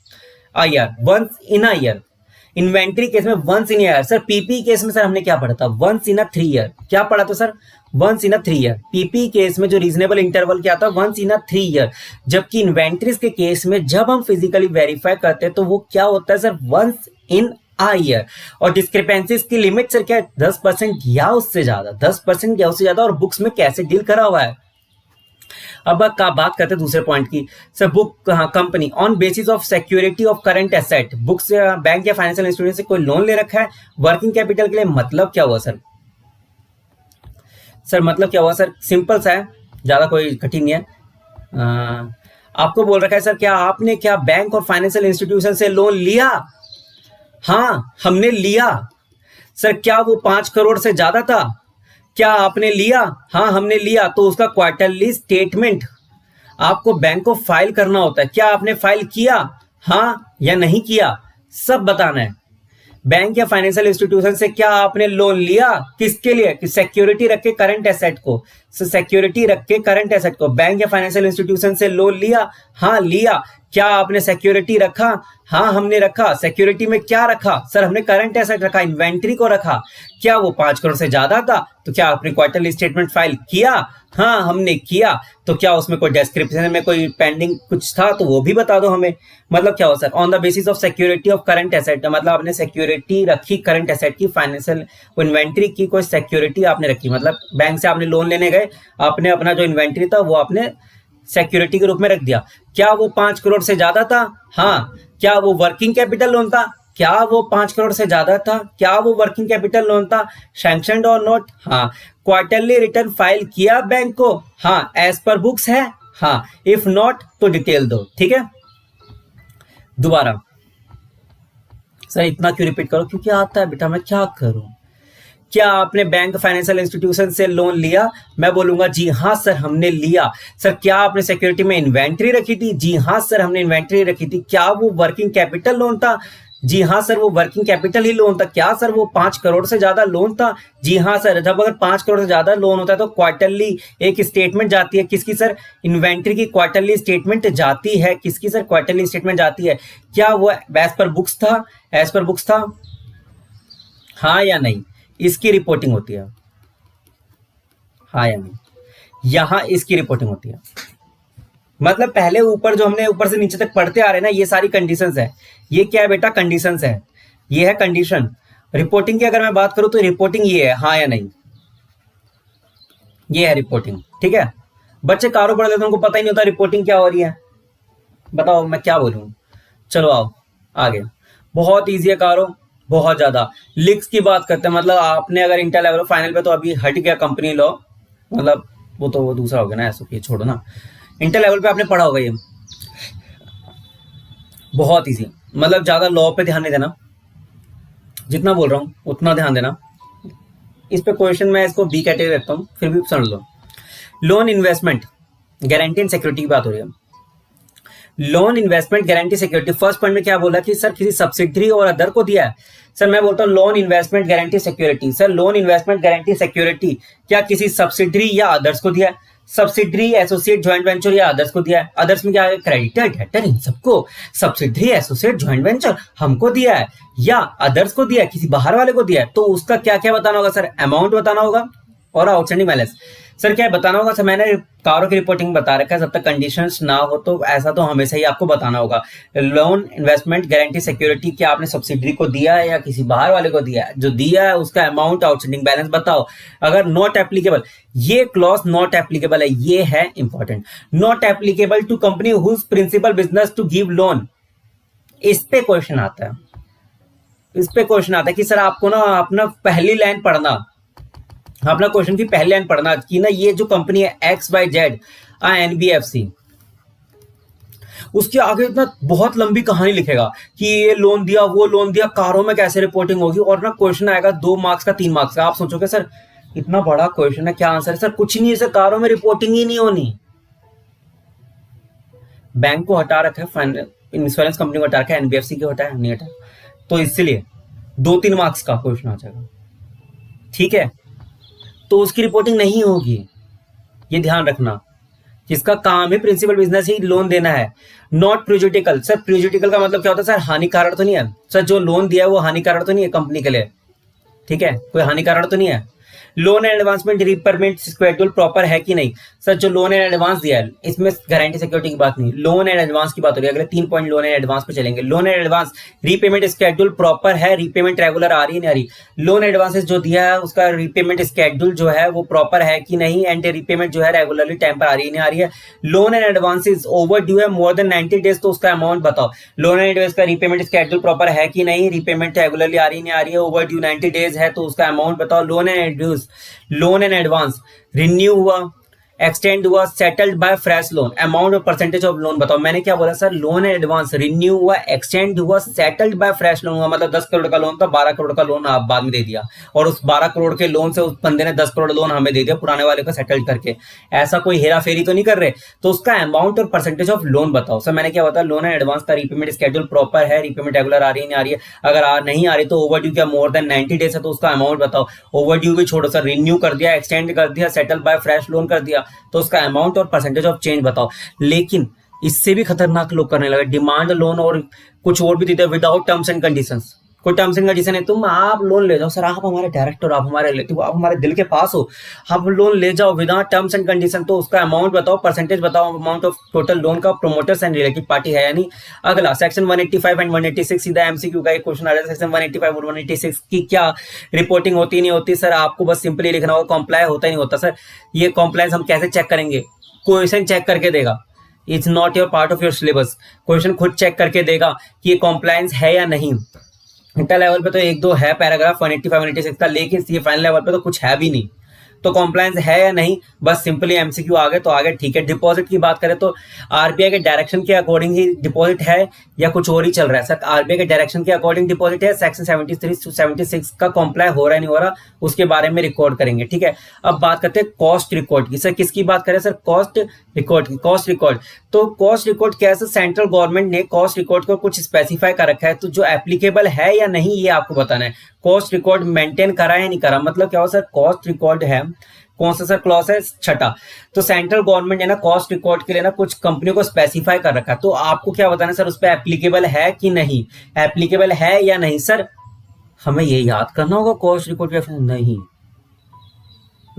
a year. Inventory case में once in year. Sir PP case में सर हमने क्या पढ़ा था? Once in a 3 year. क्या पढ़ा था sir? Once in a 3 year. PP case में जो रीजनेबल इंटरवल क्या था? Once in a 3 year. जबकि इन्वेंट्रीज के केस में जब हम फिजिकली वेरीफाई करते हैं तो वो क्या होता है sir? Once in a year. और डिस्क्रिपेंसीज की लिमिट सर क्या है? 10% या उससे ज्यादा, 10% या उससे ज्यादा। और बुक्स में कैसे डील करा हुआ है। अब का बात करते हैं दूसरे पॉइंट की। Sir book company on basis of security of current asset, books bank या फाइनेंशियल इंस्टीट्यूशन से कोई लोन ले रखा है वर्किंग कैपिटल के लिए। मतलब क्या हुआ सर? सर मतलब क्या हुआ सर? सिंपल सा है, ज्यादा कोई कठिन नहीं है। आपको बोल रखा है सर, क्या आपने क्या बैंक और फाइनेंशियल इंस्टीट्यूशन से लोन लिया? हाँ हमने लिया। सर क्या वो 5 करोड़ से ज्यादा था? क्या आपने लिया? हाँ हमने लिया। तो उसका क्वार्टरली स्टेटमेंट आपको बैंक को फाइल करना होता है। क्या आपने फाइल किया? हाँ या नहीं किया, सब बताना है। बैंक या फाइनेंशियल इंस्टीट्यूशन से क्या आपने लोन लिया? किसके लिए? कि सिक्योरिटी रख के करंट एसेट को। सिक्योरिटी रख के करंट एसेट को बैंक या फाइनेंशियल इंस्टीट्यूशन से लोन लिया? हाँ लिया। क्या आपने सिक्योरिटी रखा? हाँ हमने रखा। सिक्योरिटी में क्या रखा? सर हमने करंट एसेट रखा, इन्वेंट्री को रखा। क्या वो 5 करोड़ से ज्यादा था? तो क्या आपने क्वार्टरली स्टेटमेंट फाइल किया? हाँ हमने किया। तो क्या उसमें कोई डिस्क्रिप्शन में कोई पेंडिंग कुछ था तो वो भी बता दो हमें। मतलब क्या हो sir? On the basis of security of current asset, मतलब आपने सिक्योरिटी रखी करंट एसेट की, फाइनेंशियल इन्वेंट्री की कोई सिक्योरिटी आपने रखी। मतलब बैंक से आपने लोन लेने गए, आपने अपना जो इन्वेंट्री था वो आपने सिक्योरिटी के रूप में रख दिया। क्या वो 5 करोड़ से ज्यादा था? हाँ। क्या वो वर्किंग कैपिटल लोन था? क्या वो 5 करोड़ से ज्यादा था? क्या वो वर्किंग कैपिटल लोन था? सैंक्शनड और नॉट? हाँ। क्वार्टरली रिटर्न फाइल किया बैंक को? हाँ। एज पर बुक्स है? हाँ। इफ नॉट तो डिटेल दो। ठीक है, दोबारा सर इतना क्यों रिपीट करो? क्योंकि आता है बेटा, मैं क्या करूं। क्या आपने बैंक फाइनेंशियल इंस्टीट्यूशन से लोन लिया? मैं बोलूंगा जी हाँ सर हमने लिया। सर क्या आपने सिक्योरिटी में इन्वेंट्री रखी थी? जी हाँ सर हमने इन्वेंट्री रखी थी। क्या वो वर्किंग कैपिटल लोन था? जी हाँ सर वो वर्किंग कैपिटल ही लोन था। क्या सर वो 5 करोड़ से ज्यादा लोन था? जी हाँ सर। जब अगर 5 करोड़ से ज्यादा लोन होता है तो क्वार्टरली एक स्टेटमेंट जाती है। किसकी सर? इन्वेंट्री की क्वार्टरली स्टेटमेंट जाती है। किसकी सर? क्वार्टरली स्टेटमेंट जाती है। क्या वो एज पर बुक्स था? एज पर बुक्स था, हाँ या नहीं? इसकी रिपोर्टिंग होती है, हाँ या नहीं? यहां इसकी रिपोर्टिंग होती है। मतलब पहले ऊपर जो हमने ऊपर से नीचे तक पढ़ते आ रहे हैं ना, ये सारी कंडीशंस है। ये क्या है बेटा? कंडीशंस है। ये है कंडीशन। रिपोर्टिंग की अगर मैं बात करूं तो रिपोर्टिंग ये है, हाँ या नहीं? ये है रिपोर्टिंग। ठीक है, बच्चे कारो पढ़ लेते हैं, उनको पता ही नहीं होता रिपोर्टिंग क्या हो रही है। बताओ मैं क्या बोलूं। चलो आओ आगे। बहुत ईजी है कारो, बहुत ज्यादा। लीक्स की बात करते हैं, मतलब आपने अगर इंटर लेवल फाइनल पे तो अभी हट गया कंपनी लॉ, मतलब वो तो वो दूसरा हो गया ना, ऐसा छोड़ो ना। इंटर लेवल पे आपने पढ़ा होगा ये, बहुत ईजी। मतलब ज्यादा लॉ पे ध्यान नहीं देना, जितना बोल रहा हूँ उतना ध्यान देना। इस पे क्वेश्चन मैं इसको बी कैटेगरी रखता हूँ, फिर भी समझ लो। Loan investment guarantee and security की बात हो रही है। Loan investment guarantee security, first point में क्या बोला कि सर किसी सब्सिडरी और अदर को दिया है। सर मैं बोलता हूँ loan investment guarantee security. Sir loan investment guarantee security क्या किसी सब्सिडरी या अदर्स को दिया है? सब्सिडरी, एसोसिएट, ज्वाइंट वेंचर या अदर्स को दिया है। अदर्स में क्या है? क्रेडिटर, डेटर, इन सबको। सब्सिडरी, एसोसिएट, ज्वाइंट वेंचर हमको दिया है या अदर्स को दिया है, किसी बाहर वाले को दिया है। तो उसका क्या क्या बताना होगा सर? अमाउंट बताना होगा और आउटस्टैंडिंग बैलेंस। सर क्या है बताना होगा सर, मैंने कारों की रिपोर्टिंग बता रखा है, जब तक कंडीशंस ना हो तो ऐसा तो हमेशा ही आपको बताना होगा। लोन, इन्वेस्टमेंट, गारंटी, सिक्योरिटी, क्या आपने सब्सिडरी को दिया है या किसी बाहर वाले को दिया है, जो दिया है उसका अमाउंट, आउटस्टैंडिंग बैलेंस बताओ। अगर नॉट एप्लीकेबल, ये क्लॉज नॉट एप्लीकेबल है, ये है important. Not applicable to company whose principal business to give loan, इस पे क्वेश्चन आता है। इस पे क्वेश्चन आता है कि सर आपको ना अपना पहली लाइन पढ़ना, अपना क्वेश्चन की पहली लाइन पढ़ना कि ना ये जो कंपनी है XYZ NBFC, उसके आगे इतना बहुत लंबी कहानी लिखेगा कि ये लोन दिया, वो लोन दिया, कारों में कैसे रिपोर्टिंग होगी, और ना क्वेश्चन आएगा 2 मार्क्स का, 3 मार्क्स का। आप सोचोगे सर इतना बड़ा क्वेश्चन है, क्या आंसर है? सर कुछ नहीं है सर, कारों में रिपोर्टिंग ही नहीं होनी। बैंक को हटा रखा है, इंश्योरेंस कंपनी को हटा रखा है, NBFC को हटाया नहीं हटाया, तो इसलिए 2-3 मार्क्स का क्वेश्चन आ जाएगा, ठीक है। तो उसकी रिपोर्टिंग नहीं होगी, ये ध्यान रखना। जिसका काम है प्रिंसिपल बिजनेस ही लोन देना है, नॉट प्रिजुडिकल। सर प्रिजुडिकल का मतलब क्या होता है? सर हानिकारक तो नहीं है सर, जो लोन दिया है वो हानिकारक तो नहीं है कंपनी के लिए, ठीक है, कोई हानिकारक तो नहीं है। Loan and advancement repayment schedule proper है कि नहीं? सर जो लोन एंड एडवांस दिया है इसमें गारंटी सिक्योरिटी की बात नहीं, लोन एंड एडवांस की बात हो रही है। अगले 3 पॉइंट लोन एंड एडवांस पे चलेंगे। Loan and advance repayment schedule proper है, रीपेमेंट रेगुलर आ रही है नहीं आ रही? लोन एडवांसेस जो दिया है उसका रीपेमेंट शेड्यूल जो है वो प्रॉपर है कि नहीं, एंड रीपेमेंट जो है रेगुलरली टाइम पर आ रही है नहीं आ रही है? Loan and advances over due है मोर देन 90 डेज, तो उसका अमाउंट बताओ। लोन एंड एडवांस का रीपेमेंट शेड्यूल प्रॉपर है कि नहीं, रीपेमेंट रेगुलरली आ रही नहीं आ रही है, ओवर ड्यू 90 डेज है, तो उसका अमाउंट बताओ। Loan and advance, loan and advance renew हुआ, एक्सटेंड हुआ, settled bye fresh loan, amount और परसेंटेज ऑफ लोन बताओ। मैंने क्या बोला sir? Loan and advance renew हुआ, एक्सटेंड हुआ, सेटल्ड बाय फ्रेश लोन हुआ। मतलब 10 करोड़ का लोन था, 12 करोड़ का लोन आप बाद में दे दिया, और उस 12 करोड़ के लोन से उस बंदे ने 10 करोड़ लोन हमें दे दिया पुराने वाले को सेटल्ड करके। ऐसा कोई हेरा फेरी तो नहीं कर रहे? तो उसका अमाउंट और परसेंटेज ऑफ लोन बताओ। सर मैंने क्या बताया? लोन एंड एडवांस का रीपेमेंट शेड्यूल प्रॉपर है, रीपेमेंट रेगुलर आ रही है नहीं आ रही है? अगर नहीं आ रही तो ओवर ड्यू क्या मोर देन 90 डेज है, तो उसका अमाउंट बताओ। ओवर ड्यू भी छोड़ो सर, रिन्यू कर दिया, एक्सटेंड कर दिया, सेटल बाय फ्रेश लोन कर दिया, तो उसका अमाउंट और परसेंटेज ऑफ चेंज बताओ। लेकिन इससे भी खतरनाक लोग करने लगे, डिमांड लोन और कुछ और भी देते हैं विदाउट टर्म्स एंड कंडीशंस। कोई टर्म्स एंड कंडीशन है, तुम आप लोन ले जाओ सर, आप हमारे डायरेक्टर, आप हमारे रिलेटिव, आप हमारे दिल के पास हो, आप लोन ले जाओ विदाउट टर्म्स एंड कंडीशन, तो उसका अमाउंट बताओ, परसेंटेज बताओ, अमाउंट ऑफ टोटल लोन का, प्रोमोटर्स एंड रिलेटेड पार्टी है या नहीं। अगला सेक्शन 185 एंड 186, सीधा एमसीक्यू का एक क्वेश्चन आ जाता है। सेक्शन 185 और 186 की क्या रिपोर्टिंग होती नहीं होती? सर आपको बस सिंपली लिखना होगा कॉम्प्लाई होता ही नहीं होता। सर ये कॉम्प्लायंस हम कैसे चेक करेंगे? क्वेश्चन चेक करके देगा, it's not your part of your syllabus. Question खुद चेक करके देगा कि ये कॉम्प्लायंस है या नहीं। इंटर लेवल पे तो 1-2 है पैराग्राफ 185 186 का, लेकिन ये फाइनल लेवल पे तो कुछ है भी नहीं। तो कॉम्प्लायंस है या नहीं, बस सिंपली एमसीक्यू आ गए तो आ गए, ठीक है। डिपॉजिट की बात करें तो आरबीआई के डायरेक्शन के अकॉर्डिंग ही डिपॉजिट है या कुछ और ही चल रहा है? सर आरबीआई के डायरेक्शन के अकॉर्डिंग डिपॉजिट है, सेक्शन 73 to 76 का कॉम्प्लाई हो रहा है नहीं हो रहा, उसके बारे में रिकॉर्ड करेंगे, ठीक है। अब बात करते हैं कॉस्ट रिकॉर्ड की। सर किसकी बात करें? सर कॉस्ट रिकॉर्ड की। कॉस्ट रिकॉर्ड, तो कॉस्ट रिकॉर्ड क्या है? सेंट्रल गवर्नमेंट ने कॉस्ट रिकॉर्ड को कुछ स्पेसिफाई कर रखा है, तो जो एप्लीकेबल है या नहीं ये आपको बताना है। कॉस्ट रिकॉर्ड मेंटेन करा है नहीं करा, मतलब क्या हो सर? कॉस्ट रिकॉर्ड है, कौन सा सर क्लॉज है? 6। तो सेंट्रल गवर्नमेंट ने ना कॉस्ट रिकॉर्ड के लिए ना कुछ कंपनियों को स्पेसिफाई कर रखा है, तो आपको क्या बताना है सर? उस पर एप्लीकेबल है कि नहीं, एप्लीकेबल है या नहीं? सर हमें ये याद करना होगा कॉस्ट रिकॉर्ड का, नहीं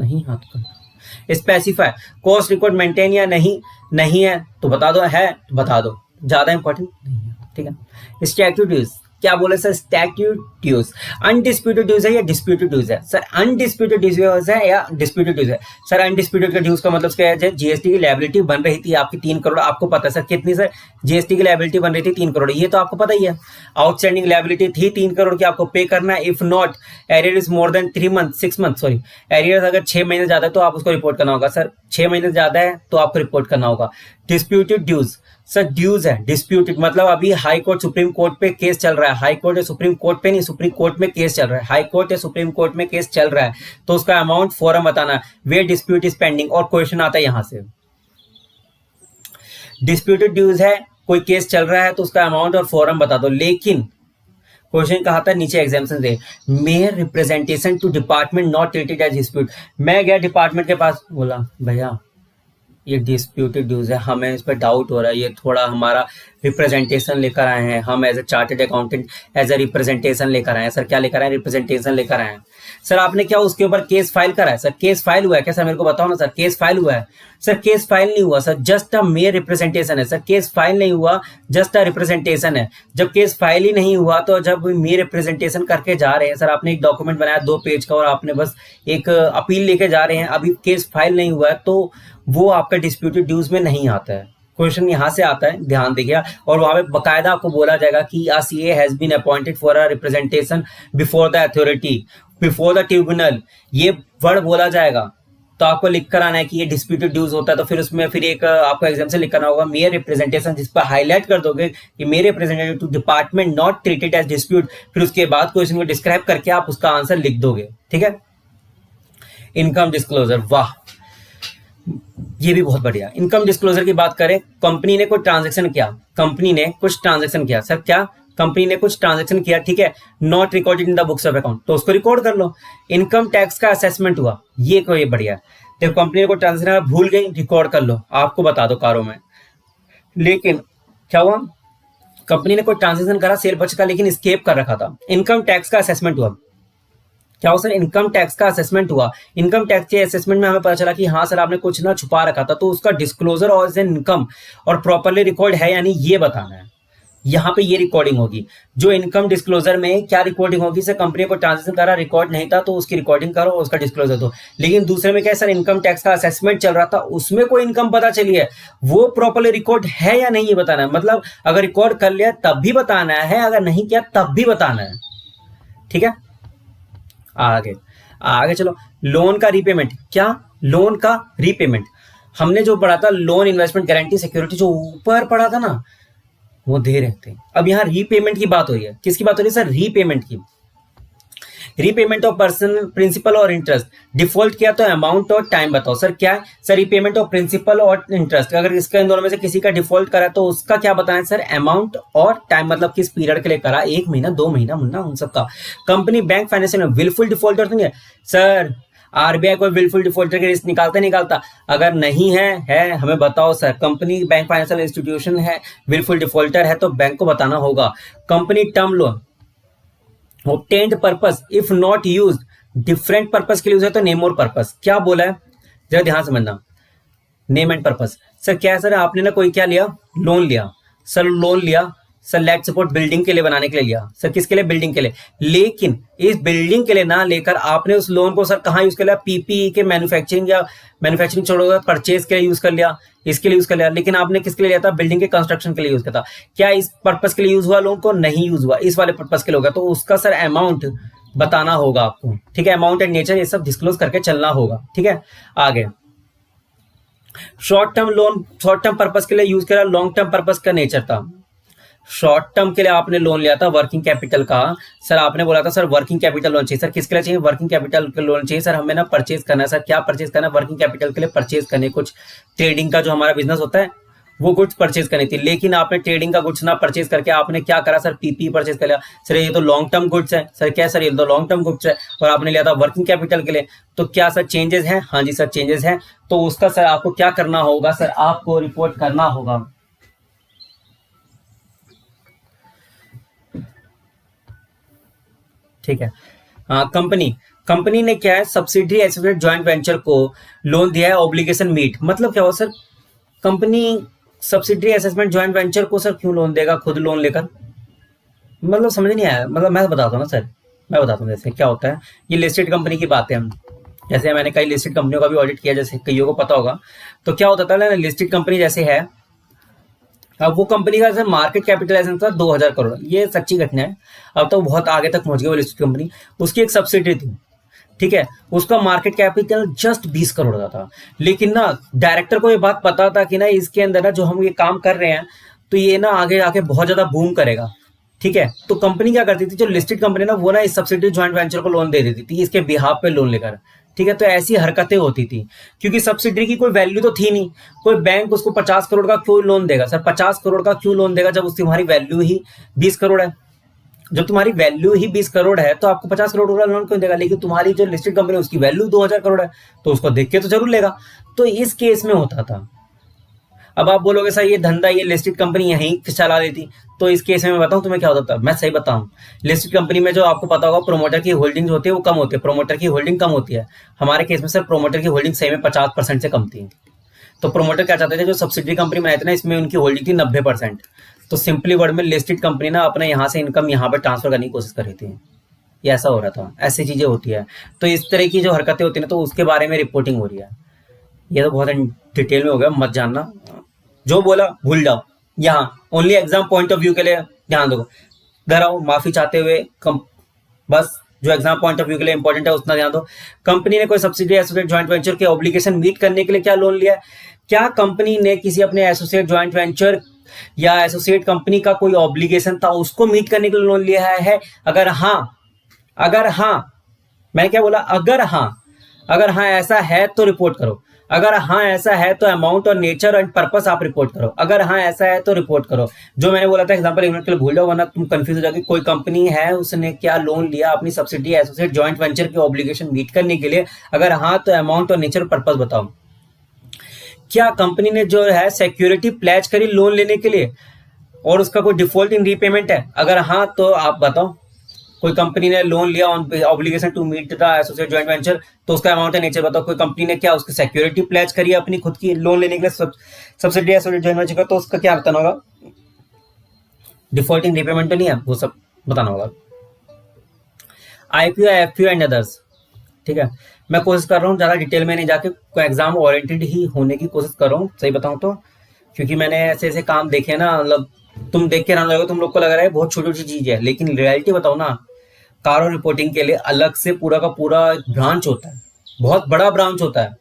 नहीं याद करना। स्पेसिफाई कॉस्ट रिकॉर्ड मेंटेन या नहीं, नहीं है तो बता दो, है तो बता दो, ज्यादा इंपॉर्टेंट नहीं है, ठीक है। स्टैट्यूट ड्यूज, क्या बोले sir? Statute dues undisputed dues है या डिस्प्यूटेड ड्यूज है? सर अनडिस्प्यूटेड ड्यूज है या डिस्प्यूटेड ड्यूज है? सर अनडिस्प्यूटेड का ड्यूज का मतलब क्या है? जीएसटी की लायबिलिटी बन रही थी आपकी 3 करोड़, आपको पता है सर कितनी? सर जीएसटी की लायबिलिटी बन रही थी 3 करोड़, ये तो आपको पता ही है। आउटस्टैंडिंग लायबिलिटी थी 3 करोड़ की, आपको पे करना है। If not arrear is more than 3 month 6 month, sorry arrear अगर 6 महीने ज्यादा है तो आप उसको रिपोर्ट करना होगा। सर 6 महीने ज्यादा है तो आपको रिपोर्ट करना होगा। डिस्प्यूटेड ड्यूज, सर ड्यूज है डिस्प्यूटेड, मतलब अभी हाई कोर्ट सुप्रीम कोर्ट पे केस चल रहा है, हाई कोर्ट या सुप्रीम कोर्ट पे नहीं, सुप्रीम कोर्ट में केस चल रहा है, हाई कोर्ट या सुप्रीम कोर्ट में केस चल रहा है, तो उसका अमाउंट फोरम बताना, वे डिस्प्यूट इज पेंडिंग, और क्वेश्चन आता है यहां से। डिस्प्यूटेड ड्यूज है, कोई केस चल रहा है तो उसका अमाउंट और फोरम बता दो। लेकिन क्वेश्चन कहा था नीचे एग्जाम्पल दे, mere representation to department not treated as dispute. मैं गया डिपार्टमेंट के पास, बोला भैया ये डिस्प्यूटेड ड्यूज है, हमें इस पर डाउट हो रहा है, ये थोड़ा हमारा रिप्रेजेंटेशन लेकर आए हैं, हम as a chartered accountant as a representation लेकर आए हैं। सर क्या लेकर आए हैं? रिप्रेजेंटेशन लेकर आए हैं। सर आपने क्या उसके ऊपर केस फाइल करा है? सर केस फाइल हुआ है क्या? सर मेरे को बताओ ना सर, केस फाइल हुआ है? सर केस फाइल नहीं हुआ sir, just a mayor representation है। सर केस फाइल नहीं हुआ, जस्ट अ रिप्रेजेंटेशन है। जब केस फाइल ही नहीं हुआ तो जब मेयर रिप्रेजेंटेशन करके जा रहे हैं सर, आपने एक डॉक्यूमेंट बनाया 2 पेज का और आपने बस एक अपील लेके जा रहे हैं, अभी केस फाइल नहीं हुआ है, तो वो आपका डिस्प्यूटेड ड्यूज में नहीं आता है। क्वेश्चन यहाँ से आता है, ध्यान देखिए। और वहां पे बकायदा आपको बोला जाएगा कि a CA has been appointed for a representation before the authority, before the tribunal, ये वर्ड बोला जाएगा। तो आपको लिख कर आना है कि ये डिस्प्यूटेड ड्यूज होता है, तो फिर उसमें फिर एक आपको एग्जाम से लिख करना होगा मेयर रिप्रेजेंटेशन, जिस पर हाईलाइट कर दोगे कि mere representative to department not treated as dispute, फिर उसके बाद क्वेश्चन को डिस्क्राइब करके आप उसका आंसर लिख दोगे। ठीक है। इनकम डिस्क्लोजर, वाह ये भी बहुत बढ़िया। इनकम डिस्क्लोजर की बात करें, कंपनी ने कोई ट्रांजैक्शन किया, कंपनी ने कुछ ट्रांजैक्शन किया। सर क्या? कंपनी ने कुछ ट्रांजैक्शन किया, ठीक है, not recorded in the books of account, तो उसको रिकॉर्ड कर लो। इनकम टैक्स का असेसमेंट हुआ, ये कोई बढ़िया। देखो कंपनी ने कोई ट्रांजैक्शन भूल गई, रिकॉर्ड कर लो, आपको बता दो कारों में। लेकिन क्या हुआ? कंपनी ने कोई ट्रांजैक्शन करा सेल परचेज का, लेकिन स्केप कर रखा था। इनकम टैक्स का असेसमेंट हुआ, क्या हो सर? इनकम टैक्स का असेसमेंट हुआ। इनकम टैक्स के असेसमेंट में हमें पता चला कि हाँ सर आपने कुछ ना छुपा रखा था, तो उसका डिस्क्लोजर और इनकम और प्रॉपरली रिकॉर्ड है यानी ये बताना है। यहाँ पे ये रिकॉर्डिंग होगी। जो इनकम डिस्क्लोजर में क्या रिकॉर्डिंग होगी सर? कंपनी को ट्रांजेक्शन करा, रिकॉर्ड नहीं था, तो उसकी रिकॉर्डिंग करो और उसका डिस्क्लोजर दो। लेकिन दूसरे में क्या सर? इनकम टैक्स का असेसमेंट चल रहा था, उसमें कोई इनकम पता चली है, वो प्रॉपरली रिकॉर्ड है या नहीं ये बताना है। मतलब अगर रिकॉर्ड कर लिया तब भी बताना है, अगर नहीं किया तब भी बताना है। ठीक है। आगे आगे चलो। लोन का रीपेमेंट, क्या? लोन का रीपेमेंट हमने जो पढ़ा था, लोन इन्वेस्टमेंट गारंटी सिक्योरिटी, जो ऊपर पढ़ा था ना, वो दे रहे थे। अब यहाँ रीपेमेंट की बात हो रही है। किसकी बात हो रही है सर? रीपेमेंट की। रीपेमेंट ऑफ पर्सनल प्रिंसिपल और इंटरेस्ट, डिफॉल्ट किया तो अमाउंट और टाइम बताओ। सर क्या है सर? रीपेमेंट ऑफ प्रिंसिपल और इंटरेस्ट, अगर इसका इन दोनों में से किसी का डिफॉल्ट करा तो उसका क्या बताना है सर? अमाउंट और टाइम, मतलब किस पीरियड के लिए करा, 1 महीना 2 महीना मुन्ना, उन सबका। कंपनी बैंक फाइनेंशियल में विलफुल डिफॉल्टर तो नहीं है सर? आरबीआई कोई विलफुल डिफॉल्टर की लिस्ट निकालता? अगर नहीं है हमें बताओ sir. Company bank financial institution है, विलफुल डिफॉल्टर है, तो बैंक को बताना होगा। Company term loan obtained purpose if not use, different purpose के लिए यूज है तो नेम और पर्पस। क्या बोला है जरा ध्यान समझना, नेम एंड पर्पस। सर क्या है सर? आपने ना कोई क्या लिया? लोन लिया। सर लोन लिया सर लेट सपोर्ट बिल्डिंग के लिए बनाने के लिए लिया। सर किसके लिए? बिल्डिंग के लिए। लेकिन इस बिल्डिंग के लिए ना लेकर आपने उस लोन को सर कहाँ यूज कर लिया? पीपीई के मैन्युफैक्चरिंग, या मैन्युफैक्चरिंग छोड़ोगे परचेज के लिए यूज कर लिया, इसके लिए यूज कर लिया। लेकिन आपने किसके लिए लिया था? बिल्डिंग के कंस्ट्रक्शन के लिए यूज किया था। क्या इस पर्पस के लिए यूज हुआ लोन को? नहीं यूज हुआ, इस वाले पर्पस के लिए होगा, तो उसका सर अमाउंट बताना होगा आपको। ठीक है। अमाउंट एंड नेचर ये सब डिस्क्लोज करके चलना होगा। ठीक है। आगे short term loan, short term purpose के लिए यूज करा, लॉन्ग टर्म पर्पस का नेचर था। शॉर्ट टर्म के लिए आपने लोन लिया था वर्किंग कैपिटल का। सर आपने बोला था सर वर्किंग कैपिटल लोन चाहिए। सर किसके लिए चाहिए? वर्किंग कैपिटल का लोन चाहिए। सर हमें ना परचेज करना है। सर क्या परचेज करना है? वर्किंग कैपिटल के लिए परचेज करने, कुछ ट्रेडिंग का जो हमारा बिजनेस होता है वो गुड्स परचेज करनी थी। लेकिन आपने ट्रेडिंग का गुड्स ना परचेज करके आपने क्या करा सर? पीपी परचेज कर लिया। सर ये तो लॉन्ग टर्म गुड्स है। सर क्या सर? ये तो लॉन्ग टर्म गुड्स है और आपने लिया था वर्किंग कैपिटल के लिए। तो क्या सर चेंजेस हैं? हाँ जी सर चेंजेस हैं। तो उसका सर आपको क्या करना होगा? सर आपको रिपोर्ट करना होगा। ठीक है। कंपनी ने क्या है? सब्सिडरी एसोसिएट जॉइंट वेंचर को लोन दिया है, ऑब्लिगेशन मीट। मतलब क्या हो sir? Company subsidiary assessment joint venture को सर क्यों लोन देगा खुद लोन लेकर? मतलब समझ नहीं आया। मतलब मैं बताता हूँ ना सर, मैं बताता हूँ जैसे क्या होता है। ये लिस्टेड कंपनी की बात है। हम जैसे मैंने कई लिस्टेड कंपनियों का भी ऑडिट किया, जैसे कईयों को पता होगा। तो क्या होता था ना, लिस्टेड कंपनी जैसे है, अब वो कंपनी का सर मार्केट कैपिटलाइजेशन था 2000 करोड़। ये सच्ची घटना है। अब तो बहुत आगे तक पहुंच गई वो लिस्टेड कंपनी। उसकी एक सब्सिडरी थी, ठीक है, उसका मार्केट कैपिटल जस्ट 20 करोड़ का था। लेकिन ना डायरेक्टर को ये बात पता था कि ना इसके अंदर ना जो हम ये काम कर रहे हैं तो ये ना आगे आके बहुत ज्यादा बूम करेगा। ठीक है। तो कंपनी क्या करती थी, जो लिस्टेड कंपनी ना वो ना इस सब्सिडरी जॉइंट वेंचर को लोन दे देती थी इसके बिहाफ पे लोन लेकर। ठीक है। तो ऐसी हरकतें होती थी क्योंकि सब्सिडरी की कोई वैल्यू तो थी नहीं। कोई बैंक उसको 50 करोड़ का क्यों लोन देगा सर? 50 करोड़ का क्यों लोन देगा जब उसकी तुम्हारी वैल्यू ही 20 करोड़ है? जब तुम्हारी वैल्यू ही 20 करोड़ है तो आपको 50 करोड़ का लोन क्यों देगा? लेकिन तुम्हारी जो लिस्टेड कंपनी है उसकी वैल्यू 2000 करोड़ है तो उसको देख के तो जरूर लेगा। तो इस केस में होता था। अब आप बोलोगे सर ये धंधा ये लिस्टेड कंपनी यहीं चला लेती, तो इस केस में मैं बताऊं तुम्हें क्या होता है, मैं सही बताऊं। लिस्टेड कंपनी में जो आपको पता होगा प्रोमोटर की होल्डिंग होती है वो कम होती है, प्रोमोटर की होल्डिंग कम होती है। हमारे केस में सर प्रोमोटर की होल्डिंग सही में 50% से कम थी। तो प्रोमोटर क्या चाहते थे, जो सब्सिडी कंपनी बनाई थी ना इसमें उनकी होल्डिंग थी 90%। तो सिंपली वर्ड में लिस्टेड कंपनी ना अपने यहाँ से इनकम यहाँ पर ट्रांसफर करने की कोशिश कर रही थी, ये ऐसा हो रहा था, ऐसी चीजें होती है। तो इस तरह की जो हरकतें होती है ना तो उसके बारे में रिपोर्टिंग हो रही है। ये तो बहुत डिटेल में हो गया, मत जानना, जो बोला भूल जाओ। यहाँ only exam point of view के लिए ध्यान दो, घर आओ माफी चाहते हुए बस जो एग्जाम पॉइंट ऑफ व्यू के लिए इंपॉर्टेंट है उतना ध्यान दो। कंपनी ने कोई सब्सिडी एसोसिएट ज्वाइंट वेंचर के ऑब्लिगेशन मीट करने के लिए क्या लोन लिया है? क्या कंपनी ने किसी अपने एसोसिएट ज्वाइंट वेंचर या एसोसिएट कंपनी का कोई ऑब्लिगेशन था उसको मीट करने के लिए लोन लिया है? अगर हाँ, मैं क्या बोला, अगर हाँ ऐसा है तो रिपोर्ट करो। अगर हाँ ऐसा है तो अमाउंट और नेचर एंड पर्पस आप रिपोर्ट करो। अगर हाँ ऐसा है तो रिपोर्ट करो। जो मैंने बोला था एग्जांपल 1 मिनट के लिए भूल जाओ वरना तुम कंफ्यूज हो जाओगे। कोई कंपनी है उसने क्या लोन लिया अपनी सब्सिडी एसोसिएट जॉइंट वेंचर के ऑब्लिगेशन मीट करने के लिए? अगर हाँ तो अमाउंट और नेचर पर्पस बताओ। क्या कंपनी ने जो है सिक्योरिटी प्लेज करी लोन लेने के लिए और उसका कोई डिफॉल्ट इन रीपेमेंट है? अगर हाँ तो आप बताओ। कोई कंपनी ने लोन लिया on obligation to meet the associate joint venture, तो उसका अमाउंट है नेचर बताओ। कोई कंपनी ने क्या उसकी सिक्योरिटी प्लेज करी है अपनी खुद की लोन लेने के लिए सब्सिडी एसोसिएट जॉइंट वेंचर का, तो उसका क्या बताना होगा? डिफॉल्टिंग रीपेमेंट तो नहीं है, वो सब बताना होगा। आईपीओ एफपीओ एंड अदर्स, ठीक है। मैं कोशिश कर रहा हूँ ज्यादा डिटेल में नहीं जाके, एग्जाम ओरिएंटेड ही होने की कोशिश कर रहा हूँ, सही बताऊँ तो, क्योंकि मैंने ऐसे ऐसे काम देखे ना, मतलब तुम देख के ना तुम लोग को लग रहा है बहुत छोटी छोटी चीज है, लेकिन रियलिटी बताओ ना, कारो रिपोर्टिंग के लिए अलग से पूरा का पूरा ब्रांच होता है, बहुत बड़ा ब्रांच होता है।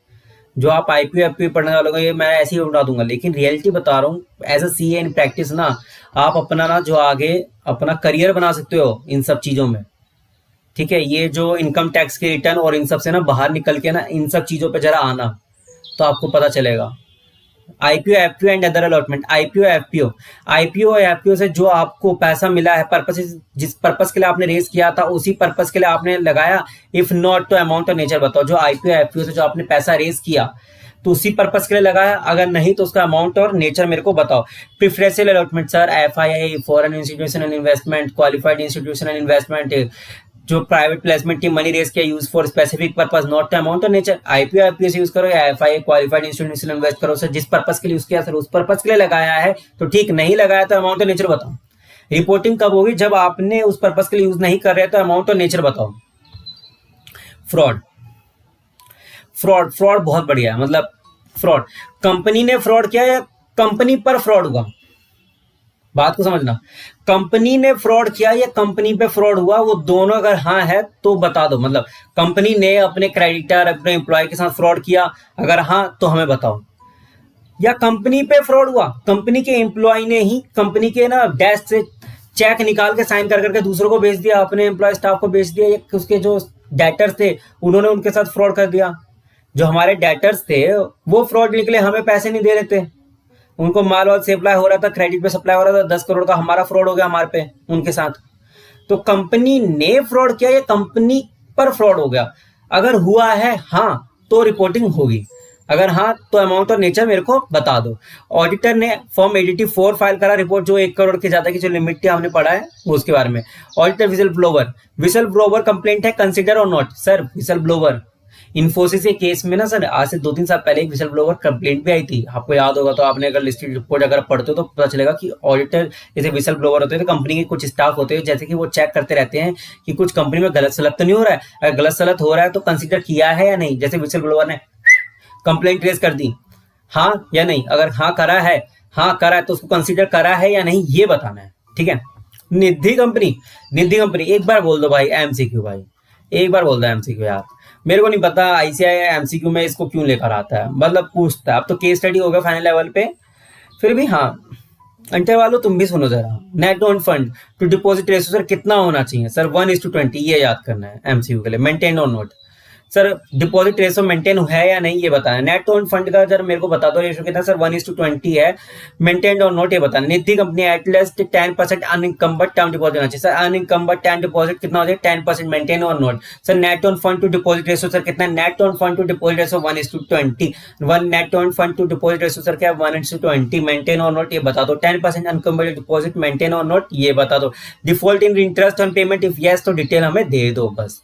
जो आप आईपीओ एफपीओ पढ़ने वालों को ये मैं ऐसे ही उड़ा दूंगा, लेकिन रियलिटी बता रहा हूँ as a CA in practice ना, आप अपना ना जो आगे अपना करियर बना सकते हो इन सब चीजों में, ठीक है। ये जो इनकम टैक्स के रिटर्न और इन सब से ना बाहर निकल के ना इन सब चीजों पे जरा आना, तो आपको पता चलेगा। IPO FPO and other allotment, IPO FPO से जो आपको पैसा मिला है पर्पस, जिस पर्पस के लिए आपने रेज किया था उसी पर्पस के लिए आपने लगाया। इफ नॉट तो अमाउंट और नेचर बताओ। जो आईपीओ एफपीओ से जो आपने पैसा रेज किया तो उसी पर्पस के लिए लगाया, अगर नहीं तो उसका अमाउंट और नेचर मेरे को बताओ। Preferential allotment sir, FII foreign institutional investment, qualified institutional investment, जो प्राइवेट प्लेसमेंट की मनी रेस किया use for specific purpose, not to amount और नेचर। आईपीओ आईपीओ से यूज करो या एफआईआई क्वालिफाइड इंस्टीट्यूशन इन्वेस्ट करो सर, जिस पर्पस के लिए यूज किया सर उस पर्पस के लिए लगाया है तो ठीक, नहीं लगाया तो अमाउंट और नेचर बताओ। रिपोर्टिंग कब होगी? जब आपने उस पर्पस के लिए यूज नहीं कर रहे तो अमाउंट और नेचर बताओ। फ्रॉड, फ्रॉड बहुत बढ़िया है, मतलब फ्रॉड, कंपनी ने फ्रॉड किया या कंपनी पर फ्रॉड हुआ, बात को समझना। कंपनी ने फ्रॉड किया या कंपनी पे फ्रॉड हुआ, वो दोनों अगर हाँ है तो बता दो। मतलब कंपनी ने अपने क्रेडिटर अपने एम्प्लॉय के साथ फ्रॉड किया, अगर हाँ तो हमें बताओ। या कंपनी पे फ्रॉड हुआ, कंपनी के एम्प्लॉय ने ही कंपनी के ना डैश से चेक निकाल के साइन कर करके दूसरों को भेज दिया, अपने एम्प्लॉय स्टाफ को भेज दिया, या उसके जो डेटर्स थे उन्होंने उनके साथ फ्रॉड कर दिया। जो हमारे डेटर्स थे वो फ्रॉड निकले, हमें पैसे नहीं दे रहे थे, उनको माल वाल सप्लाई हो रहा था, क्रेडिट पे सप्लाई हो रहा था 10 करोड़ का, हमारा फ्रॉड हो गया हमारे पे उनके साथ। तो कंपनी ने फ्रॉड किया या कंपनी पर फ्रॉड हो गया? अगर हुआ है हाँ तो रिपोर्टिंग होगी, अगर हाँ तो अमाउंट और नेचर मेरे को बता दो। ऑडिटर ने फॉर्म 84 फाइल करा रिपोर्ट, जो 1 करोड़ के ज्यादा की जो लिमिट थी हमने पढ़ा है वो उसके बारे में। ऑडिटर विसल ब्लोवर कंप्लेंट है कंसिडर और not? Sir whistle blower Infosys के केस में ना सर आज से 2-3 साल पहले एक विसल ब्लोवर कंप्लेंट भी आई थी, आपको याद होगा। तो आपने अगर लिस्टेड रिपोर्ट अगर पढ़ते हो तो पता चलेगा कि ऑडिटर जैसे विसल ब्लोवर होते हैं तो कंपनी के कुछ स्टाफ होते हैं, जैसे कि वो चेक करते रहते हैं कि कुछ कंपनी में गलत सलत तो नहीं हो रहा है। अगर गलत सलत हो रहा है तो कंसिडर किया है या नहीं। जैसे विसल ब्लोवर ने कंप्लेंट रेज कर दी, हाँ या नहीं, अगर हाँ करा है तो उसको कंसिडर करा है या नहीं ये बताना है, ठीक है। निधि कंपनी एक बार बोल दो भाई, एमसीक्यू भाई एक बार बोल दो एमसीक्यू। यार मेरे को नहीं पता आईसीआई एमसीक्यू में इसको क्यों लेकर आता है, मतलब पूछता है। अब तो केस स्टडी होगा फाइनल लेवल पे, फिर भी हाँ अंटर वालों तुम भी सुनो जरा। Net on fund to deposit ratio sir कितना होना चाहिए? सर 1:20, ये याद करना है एमसीक्यू के लिए। मेंटेन और note sir deposit ratio maintain है या नहीं ये बताना। नेट ओन फंड का जरा मेरे को बता दो रेशो कितना सर 1:20 है, मेंटेन और नोट ये बताना। निधि कंपनी एटलीस्ट 10% अनइंकम्बर्ड टर्म डिपॉजिट होना चाहिए सर। अनइंकम्बर्ड टर्म डिपॉजिट कितना हो जाए 10% मेंटेन और note. Sir net on fund to deposit ratio sir कितना, net on fund to deposit ratio 1:20। One net on fund to deposit ratio sir क्या है 1:20। Maintain और नोट ये बता दो। 10% अनकम्बर्ड डिपॉजिट मेंटेन और नोट ये बता दो। Default in interest on payment if yes तो डिटेल हमें दे दो बस।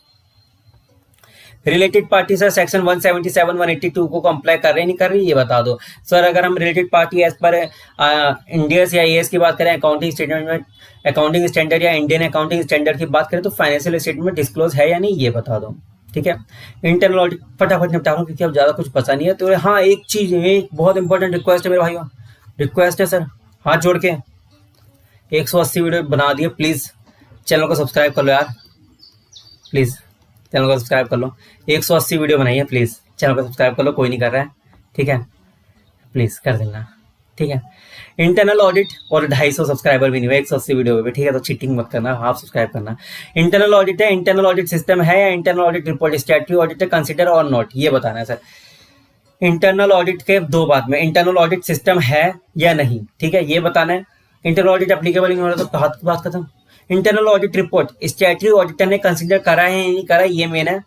रिलेटेड पार्टी सर सेक्शन 177 182 को कंप्लाई कर रहे नहीं कर रही ये बता दो। सर अगर हम related party as per Ind AS या एएस की बात करें, अकाउंटिंग स्टेटमेंट में अकाउंटिंग स्टैंडर्ड या इंडियन अकाउंटिंग स्टैंडर्ड की बात करें तो फाइनेंशियल स्टेटमेंट डिस्क्लोज है या नहीं ये बता दो। ठीक है, इंटरनल ऑडिट फटाफट निपटा रहा हूँ क्योंकि अब ज्यादा कुछ पता नहीं है। तो हाँ एक चीज, एक बहुत इंपॉर्टेंट रिक्वेस्ट है मेरे भाइयों, रिक्वेस्ट है सर हाथ जोड़ के 180 वीडियो बना दिए, प्लीज चैनल को सब्सक्राइब कर लो यार, प्लीज चैनल को सब्सक्राइब कर लो। 180 वीडियो बनाइए, प्लीज चैनल को सब्सक्राइब कर लो, कोई नहीं कर रहा है, ठीक है प्लीज कर देना, ठीक है। इंटरनल ऑडिट और 250 सब्सक्राइबर भी नहीं हुए 180 वीडियो पे, ठीक है, तो चीटिंग मत करना, आप सब्सक्राइब करना। इंटरनल ऑडिट है, इंटरनल ऑडिट सिस्टम है या internal audit report statutory audit consider और नॉट ये बताना है सर। इंटरनल ऑडिट के दो बात में, इंटरनल ऑडिट सिस्टम है या नहीं, ठीक है ये बताना है। इंटरनल ऑडिट एप्लीकेबल नहीं हो रहा तो हाथ की बात खत्म। Internal audit report statutory auditor ने कंसीडर करा है या नहीं करा ये मेन है,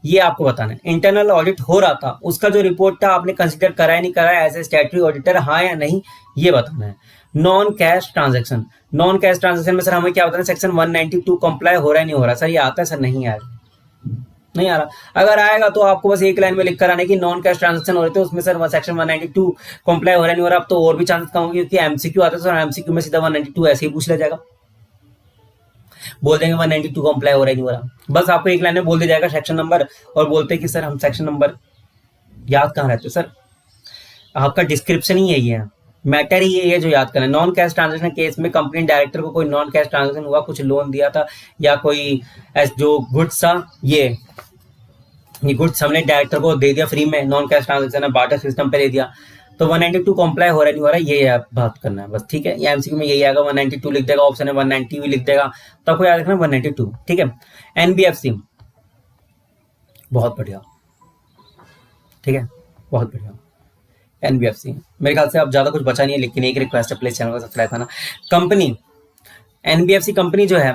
ये आपको बताना है। इंटरनल ऑडिट हो रहा था, उसका जो रिपोर्ट था आपने कंसीडर करा है नहीं करा है एज ए स्टैट्यूटरी ऑडिटर, हाँ या नहीं ये बताना है। Non cash transaction, non cash transaction में सर हमें क्या बताना है, सेक्शन 192 कंप्लाई हो रहा है नहीं हो रहा सर, ये आता है सर नहीं यार नहीं आ रहा। अगर आएगा तो आपको बस एक लाइन में लिख कर आने की नॉन कैश ट्रांजेक्शन हो रहे थे उसमें सर सेक्शन 192 कंप्लाई हो रहा नहीं हो रहा। अब तो और भी चांसेस कम होंगे क्योंकि एमसीक्यू आता है सर, एमसीक्यू में सीधा 192 ऐसे ही पूछ लिया जाएगा, बोल देंगे 192 कंप्लाई हो रहा नहीं हो रहा, बस आपको एक लाइन में बोल दिया जाएगा सेक्शन नंबर और बोलते कि सर हम सेक्शन नंबर याद कहाँ रहते सर, आपका डिस्क्रिप्शन ही यही है, मैटर ही यही है जो याद करना है। नॉन कैश ट्रांजेक्शन केस में कंपनी डायरेक्टर को कोई नॉन कैश ट्रांजेक्शन हुआ, कुछ लोन दिया था या कोई जो गुड्स था ये गुड्स हमने डायरेक्टर को दे दिया फ्री में, नॉन कैश ट्रांजेक्शन है, बार्टर सिस्टम पे दे दिया, तो 192 कंप्लाई हो रहा नहीं हो रहा ये बात करना है बस, ठीक है। ये एमसीक्यू में यही आएगा, 192 लिख देगा, ऑप्शन है 190 भी लिख देगा, तो आपको याद रखना 192, ठीक है। एनबीएफसी बहुत बढ़िया, ठीक है बहुत बढ़िया। एनबीएफसी मेरे ख्याल से अब ज्यादा कुछ बचा नहीं है, लेकिन एक रिक्वेस्ट है प्लीज चैनल को सब्सक्राइब करना। कंपनी एनबीएफसी कंपनी जो है,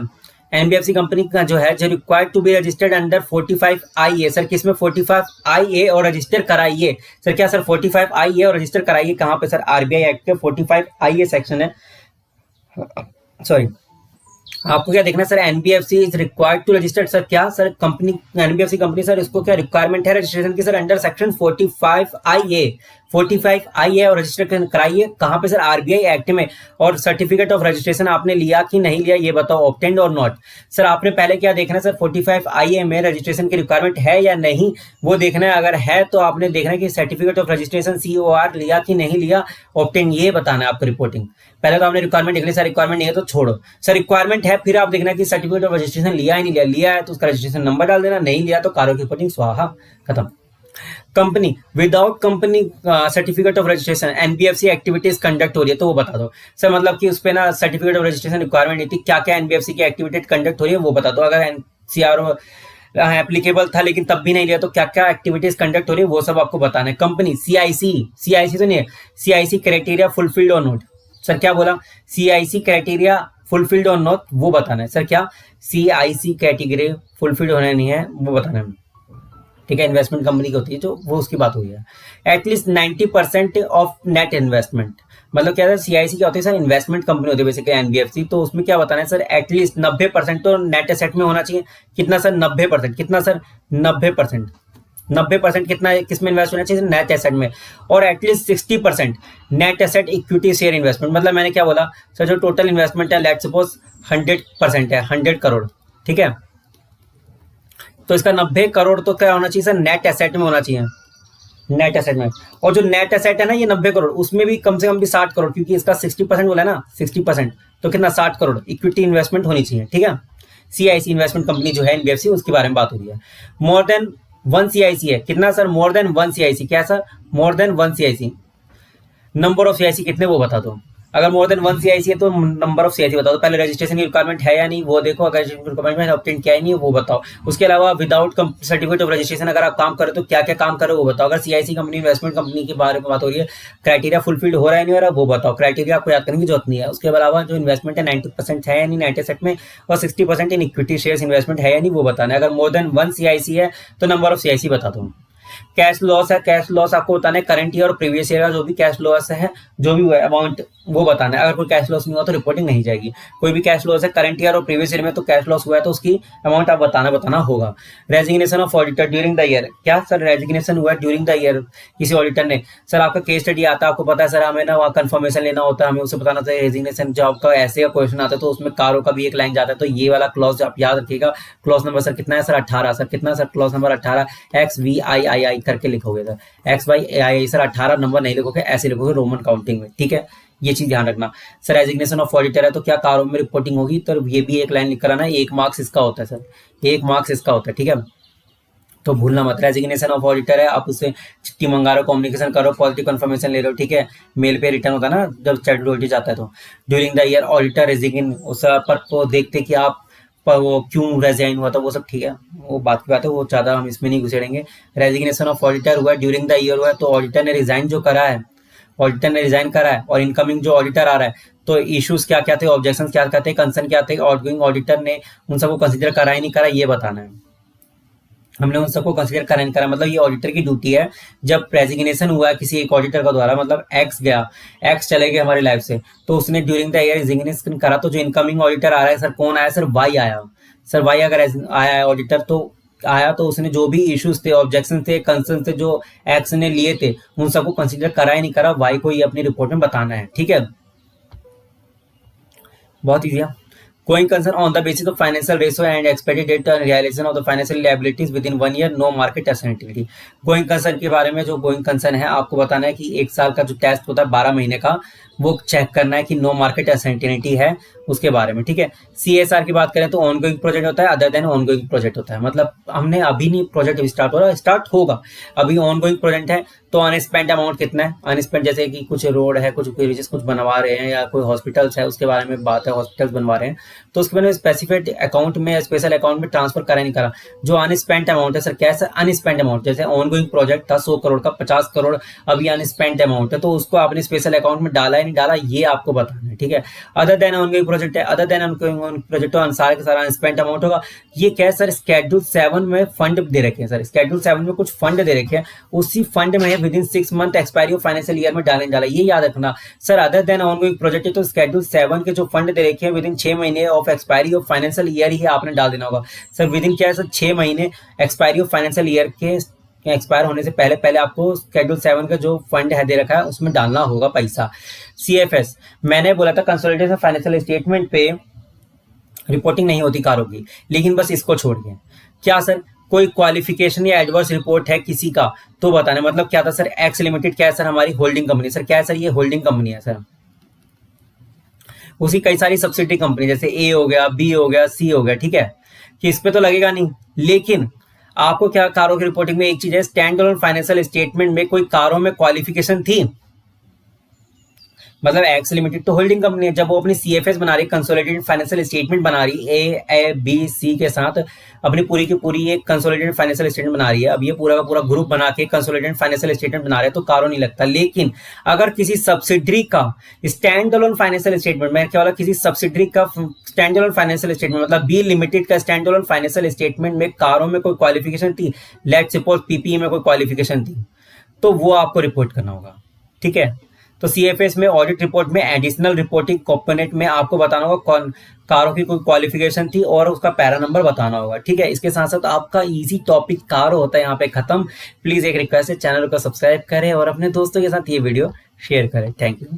एनबीएफसी कंपनी का जो है जो required to be registered under 45IA sir, किसमें 45IA और रजिस्टर कराइए सर, क्या सर 45IA और रजिस्टर कराइए कहाँ पे सर, आरबीआई एक्ट के 45IA सेक्शन है, सॉरी आपको क्या देखना है sir, NBFC is required to register sir, क्या sir company NBFC company sir इसको क्या रिक्वायरमेंट है रजिस्ट्रेशन की सर, अंडर सेक्शन 45IA और रजिस्टर कराइए कहाँ पे सर, आरबीआई एक्ट में। और सर्टिफिकेट ऑफ रजिस्ट्रेशन आपने लिया कि नहीं लिया ये बताओ, ऑब्टेन्ड और नॉट सर। आपने पहले क्या देखना है सर, 45IA में रजिस्ट्रेशन की रिक्वायरमेंट है या नहीं वो देखना है, अगर है तो आपने देखना है कि सर्टिफिकेट ऑफ रजिस्ट्रेशन COR लिया कि नहीं लिया, ऑब्टेन ये बताना है आपको रिपोर्टिंग। पहले तो आपने रिक्वायरमेंट देख ली, सर रिक्वायरमेंट नहीं है तो छोड़ो, सर रिक्वायरमेंट है फिर आप देखना कि सर्टिफिकेट ऑफ रजिस्ट्रेशन लिया ही नहीं लिया, लिया है तो उसका रजिस्ट्रेशन नंबर डाल देना, नहीं लिया तो कार्य की रिपोर्टिंग स्वाहा खत्म। Company without company certificate of registration NBFC activities conduct हो रही है तो वो बता दो सर, मतलब कि उस पे ना सर्टिफिकेट ऑफ रजिस्ट्रेशन रिक्वायरमेंट नहीं थी, क्या क्या एनबीएफसी की एक्टिविटी कंडक्ट हो रही है वो बता दो। अगर एनसीआर एप्लीकेबल था लेकिन तब भी नहीं लिया तो क्या क्या एक्टिविटीज कंडक्ट हो रही है वो सब आपको बताना है। कंपनी सीआईसी तो नहीं है, सीआईसी क्राइटेरिया फुलफिल्ड और नोट सर, क्या बोला सीआईसी क्राइटेरिया फुलफिल्ड और नॉट वो बताना है सर, क्या सीआईसी कैटेगरी फुलफिल्ड होना नहीं है वो बताना है, ठीक है। इन्वेस्टमेंट कंपनी की होती है जो वो उसकी बात हुई है। एटलीस्ट 90% ऑफ नेट इन्वेस्टमेंट, मतलब क्या है सीआईसी क्या होती है सर, इन्वेस्टमेंट कंपनी होती है बेसिकली एनबीएफसी, तो उसमें क्या बताना है सर, एटलीस्ट 90% तो नेट एसेट में होना चाहिए। कितना सर 90%, कितना सर 90%, 90% कितना किसमें इन्वेस्ट होना चाहिए नेट एसेट में, और at least 60% net asset equity share investment. मतलब मैंने क्या बोला सर, जो टोटल इन्वेस्टमेंट है लेट्स सपोज 100% है, 100 करोड़, ठीक है, तो इसका 90 करोड़ तो क्या होना चाहिए सर, नेट एसेट में होना चाहिए, नेट एसेट में। और जो नेट एसेट है ना ये 90 करोड़, उसमें भी कम से कम भी 60 करोड़, क्योंकि इसका 60% बोला है ना, 60% तो कितना 60 करोड़ इक्विटी इन्वेस्टमेंट होनी चाहिए, ठीक है। सीआईसी इन्वेस्टमेंट कंपनी जो है एनबीएफसी उसके बारे में बात हो रही है। मोर देन 1 सीआईसी है, कितना सर, मोर देन 1 सीआईसी, क्या sir more than 1 CIC. Number of CIC कितने वो बता दो, अगर मोर देन 1 सीआईसी है तो नंबर ऑफ सीआईसी बताओ। तो पहले रजिस्ट्रेशन की रिक्वायरमेंट है या नहीं वो देखो, अगर रिक्वायरमेंट ऑब्टेन किया ही नहीं है वो बताओ। उसके अलावा विदाउट सर्टिफिकेट ऑफ रजिस्ट्रेशन अगर आप काम करो तो क्या क्या काम करो वो बताओ। अगर सीआईसी कंपनी इन्वेस्टमेंट कंपनी के बारे में बात हो रही है, क्राइटेरिया फुलफिल्ड हो रहा है नहीं हो रहा वो बताओ। क्राइटेरिया आपको याद करने की जरूरत नहीं है। उसके अलावा जो इन्वेस्टमेंट है 90% है या नहीं 90% में, और 60% इन इक्विटी शेयर्स इन्वेस्टमेंट है या नहीं वो बताना है। अगर मोर देन 1 सीआईसी है तो नंबर ऑफ सीआईसी बता दो। कैश लॉस है, कैश लॉस आपको बताना है करंट ईयर और प्रीवियस ईयर का जो भी कैश लॉस है, जो भी अमाउंट वो बताना है। अगर कोई कैश लॉस नहीं हुआ तो रिपोर्टिंग नहीं जाएगी। कोई भी कैश लॉस है करंट ईयर और प्रीवियस ईयर में तो कैश लॉस हुआ है तो उसकी अमाउंट आप बताना होगा। Resignation of auditor during the year, क्या सर रेजिग्नेशन हुआ है ड्यूरिंग द ईयर किसी ऑडिटर ने? सर आपका केस स्टडी आता है, आपको पता है सर हमें ना वहाँ कंफर्मेशन लेना होता है, हमें उसे बताना चाहिए रेजिग्नेशन। जब आपका ऐसे का क्वेश्चन आता है तो उसमें कारों का भी एक लाइन जाता है, तो ये वाला क्लॉज आप याद रखिएगा। क्लॉज नंबर सर कितना है? सर 18। सर कितना सर? क्लॉज नंबर 18 XVIII करके लिखोगे सर, XVIII सर 18 नंबर नहीं लिखोगे, ऐसे लिखोगे रोमन काउंटिंग में, ठीक है। ये चीज ध्यान रखना। सर रेजिग्नेशन ऑफ ऑडिटर है तो क्या कारों में रिपोर्टिंग होगी? तो ये भी एक लाइन लिख कर आना, 1 मार्क्स इसका होता है सर, 1 मार्क्स इसका होता है, ठीक है। तो भूलना मत। रेजिग्नेशन ऑफ ऑडिटर है, आप उससे चिट्ठी मंगा रहे हो, कम्युनिकेशन करो, पॉजिटिव कंफर्मेशन ले रहे हो, ठीक है। मेल पे रिटर्न होता है ना जब चैट ऑडिट जाता है तो। ड्यूरिंग द ईयर ऑडिटर रेजिग्न, उस पर तो देखते कि आप पर वो क्यों रेजाइन हुआ था वो सब, ठीक है, वो बात की बात है, वो ज़्यादा हम इसमें नहीं घुसेड़ेंगे। रेजिग्नेशन ऑफ ऑडिटर हुआ ड्यूरिंग द ईयर हुआ तो ऑडिटर ने रिजाइन जो करा है, ऑडिटर ने रिजाइन करा है और इनकमिंग जो ऑडिटर आ रहा है तो इश्यूज क्या क्या थे, ऑब्जेक्शन क्या क्या थे, कंसर्न क्या थे, आउटगोइंग ऑडिटर ने उन सबको कंसिडर करा ही नहीं करा ये बताना है। हमने उन सबको कंसिडर करा नहीं करा, मतलब ये ऑडिटर की ड्यूटी है। जब रेजिग्नेशन हुआ है किसी एक ऑडिटर का द्वारा, मतलब एक्स गया, एक्स चले गए हमारी लाइफ से, तो उसने ड्यूरिंग द ईयर रेजिग्नेशन करा, तो जो इनकमिंग ऑडिटर आ रहा है सर कौन आया? सर वाई आया। सर वाई अगर आया है ऑडिटर तो आया तो उसने जो भी इश्यूज थे, ऑब्जेक्शन थे, कंसर्न थे जो एक्स ने लिए थे उन सबको कंसिडर करा ही नहीं करा, वाई को ये अपनी रिपोर्ट में बताना है, ठीक है। बहुत ईजी है। Going concern on the basis of financial ratio and expected date and realization of the financial liabilities within 1 year, no market uncertainty। Going concern के बारे में, जो गोइंग कंसर्न है आपको बताना है कि 1 साल का जो टेस्ट होता है 12 महीने का, वो चेक करना है कि नो मार्केट अनसर्टेनिटी है उसके बारे में, ठीक है। CSR की बात करें तो ऑन गोइंग प्रोजेक्ट होता है, other than on going project होता है, मतलब हमने अभी नहीं प्रोजेक्ट स्टार्ट हो रहा, स्टार्ट होगा, अभी ऑन गोइंग प्रोजेक्ट है। तो अनस्पेंड अमाउंट कितना है? अनस्पेंड जैसे कि कुछ रोड है, कुछ ब्रिजेस कुछ बनवा रहे हैं या कोई हॉस्पिटल्स है उसके बारे में बात है, हॉस्पिटल्स बनवा रहे हैं तो उसके बारे में स्पेसिफिक अकाउंट में, स्पेशल अकाउंट में ट्रांसफर करा नहीं करा। जो अनस्पेंड अमाउंट है सर, क्या है सर? अनस्पेंड अमाउंट, जैसे ऑन गोइंग प्रोजेक्ट था 100 करोड़ का, 50 करोड़ अभी अनस्पेंड अमाउंट है तो उसको आपने स्पेशल अकाउंट में डाला है नहीं डाला ये आपको बताना है, ठीक है। अदर देन ऑनगोइंग प्रोजेक्ट है, अदर देन ऑनगोइंग प्रोजेक्ट तो सारा का सारा अनस्पेंड अमाउंट होगा। ये क्या है सर? स्केड्यूल 7 में फंड दे रखे हैं सर, स्केड्यूल 7 में कुछ फंड दे रखे हैं, उसी फंड में with in 6 month expiry of financial year में डालने डाला, ये याद रखना sir. Other than ongoing project है तो स्केड्यूल 7 के जो फंड दे रखे हैं विद इन 6 महीने of expiry of financial year ही आपने डाल देना होगा सर। विद इन क्या है सर? 6 महीने एक्सपायरी ऑफ फाइनेंशियल ईयर के एक्सपायर होने से पहले पहले आपको शेड्यूल 7 का जो फंड है दे रखा है उसमें डालना होगा पैसा। CFS मैंने बोला था कंसोलिडेशन फाइनेंशियल स्टेटमेंट पे रिपोर्टिंग नहीं होती कारों की, लेकिन बस इसको छोड़ के क्या सर कोई क्वालिफिकेशन या एडवर्स रिपोर्ट है किसी का तो बताने, मतलब क्या था सर? एक्स लिमिटेड क्या है सर? हमारी होल्डिंग कंपनी सर, क्या है सर? ये होल्डिंग कंपनी है सर। उसी कई सारी सब्सिडी कंपनी जैसे A हो गया, B हो गया, C हो गया, ठीक है, कि इस पे तो लगेगा नहीं। लेकिन आपको क्या कारों की रिपोर्टिंग में एक चीज है, स्टैंड अलोन फाइनेंशियल स्टेटमेंट में कोई कारों में क्वालिफिकेशन थी, मतलब एक्स लिमिटेड तो होल्डिंग कंपनी है, जब वो अपनी CFS बना रही, कंसोलिडेटेड फाइनेंशियल स्टेटमेंट बना रही A B C के साथ अपनी पूरी की पूरी एक कंसोलिडेटेड फाइनेंशियल स्टेटमेंट बना रही है। अब ये पूरा का पूरा ग्रुप बना के कंसोलिडेटेड फाइनेंशियल स्टेटमेंट बना रहे हैं तो कारो नहीं लगता। लेकिन अगर किसी सब्सिडरी का स्टैंड अलोन फाइनेंशियल स्टेटमेंट, मैं क्या बोला, किसी सब्सिडरी का स्टैंड अलोन फाइनेंशियल स्टेटमेंट मतलब B लिमिटेड का स्टैंड अलोन फाइनेंशियल स्टेटमेंट में कारों में कोई क्वालिफिकेशन थी, लेट्स सपोज PPE में कोई क्वालिफिकेशन थी, तो वो आपको रिपोर्ट करना होगा, ठीक है। तो CFS में ऑडिट रिपोर्ट में एडिशनल रिपोर्टिंग कंपोनेंट में आपको बताना होगा कौन कारों की कोई क्वालिफिकेशन थी और उसका पैरा नंबर बताना होगा, ठीक है। इसके साथ साथ आपका इजी टॉपिक कार होता है यहाँ पे खत्म। प्लीज एक रिक्वेस्ट है, चैनल को सब्सक्राइब करें और अपने दोस्तों के साथ ये वीडियो शेयर करें। Thank you.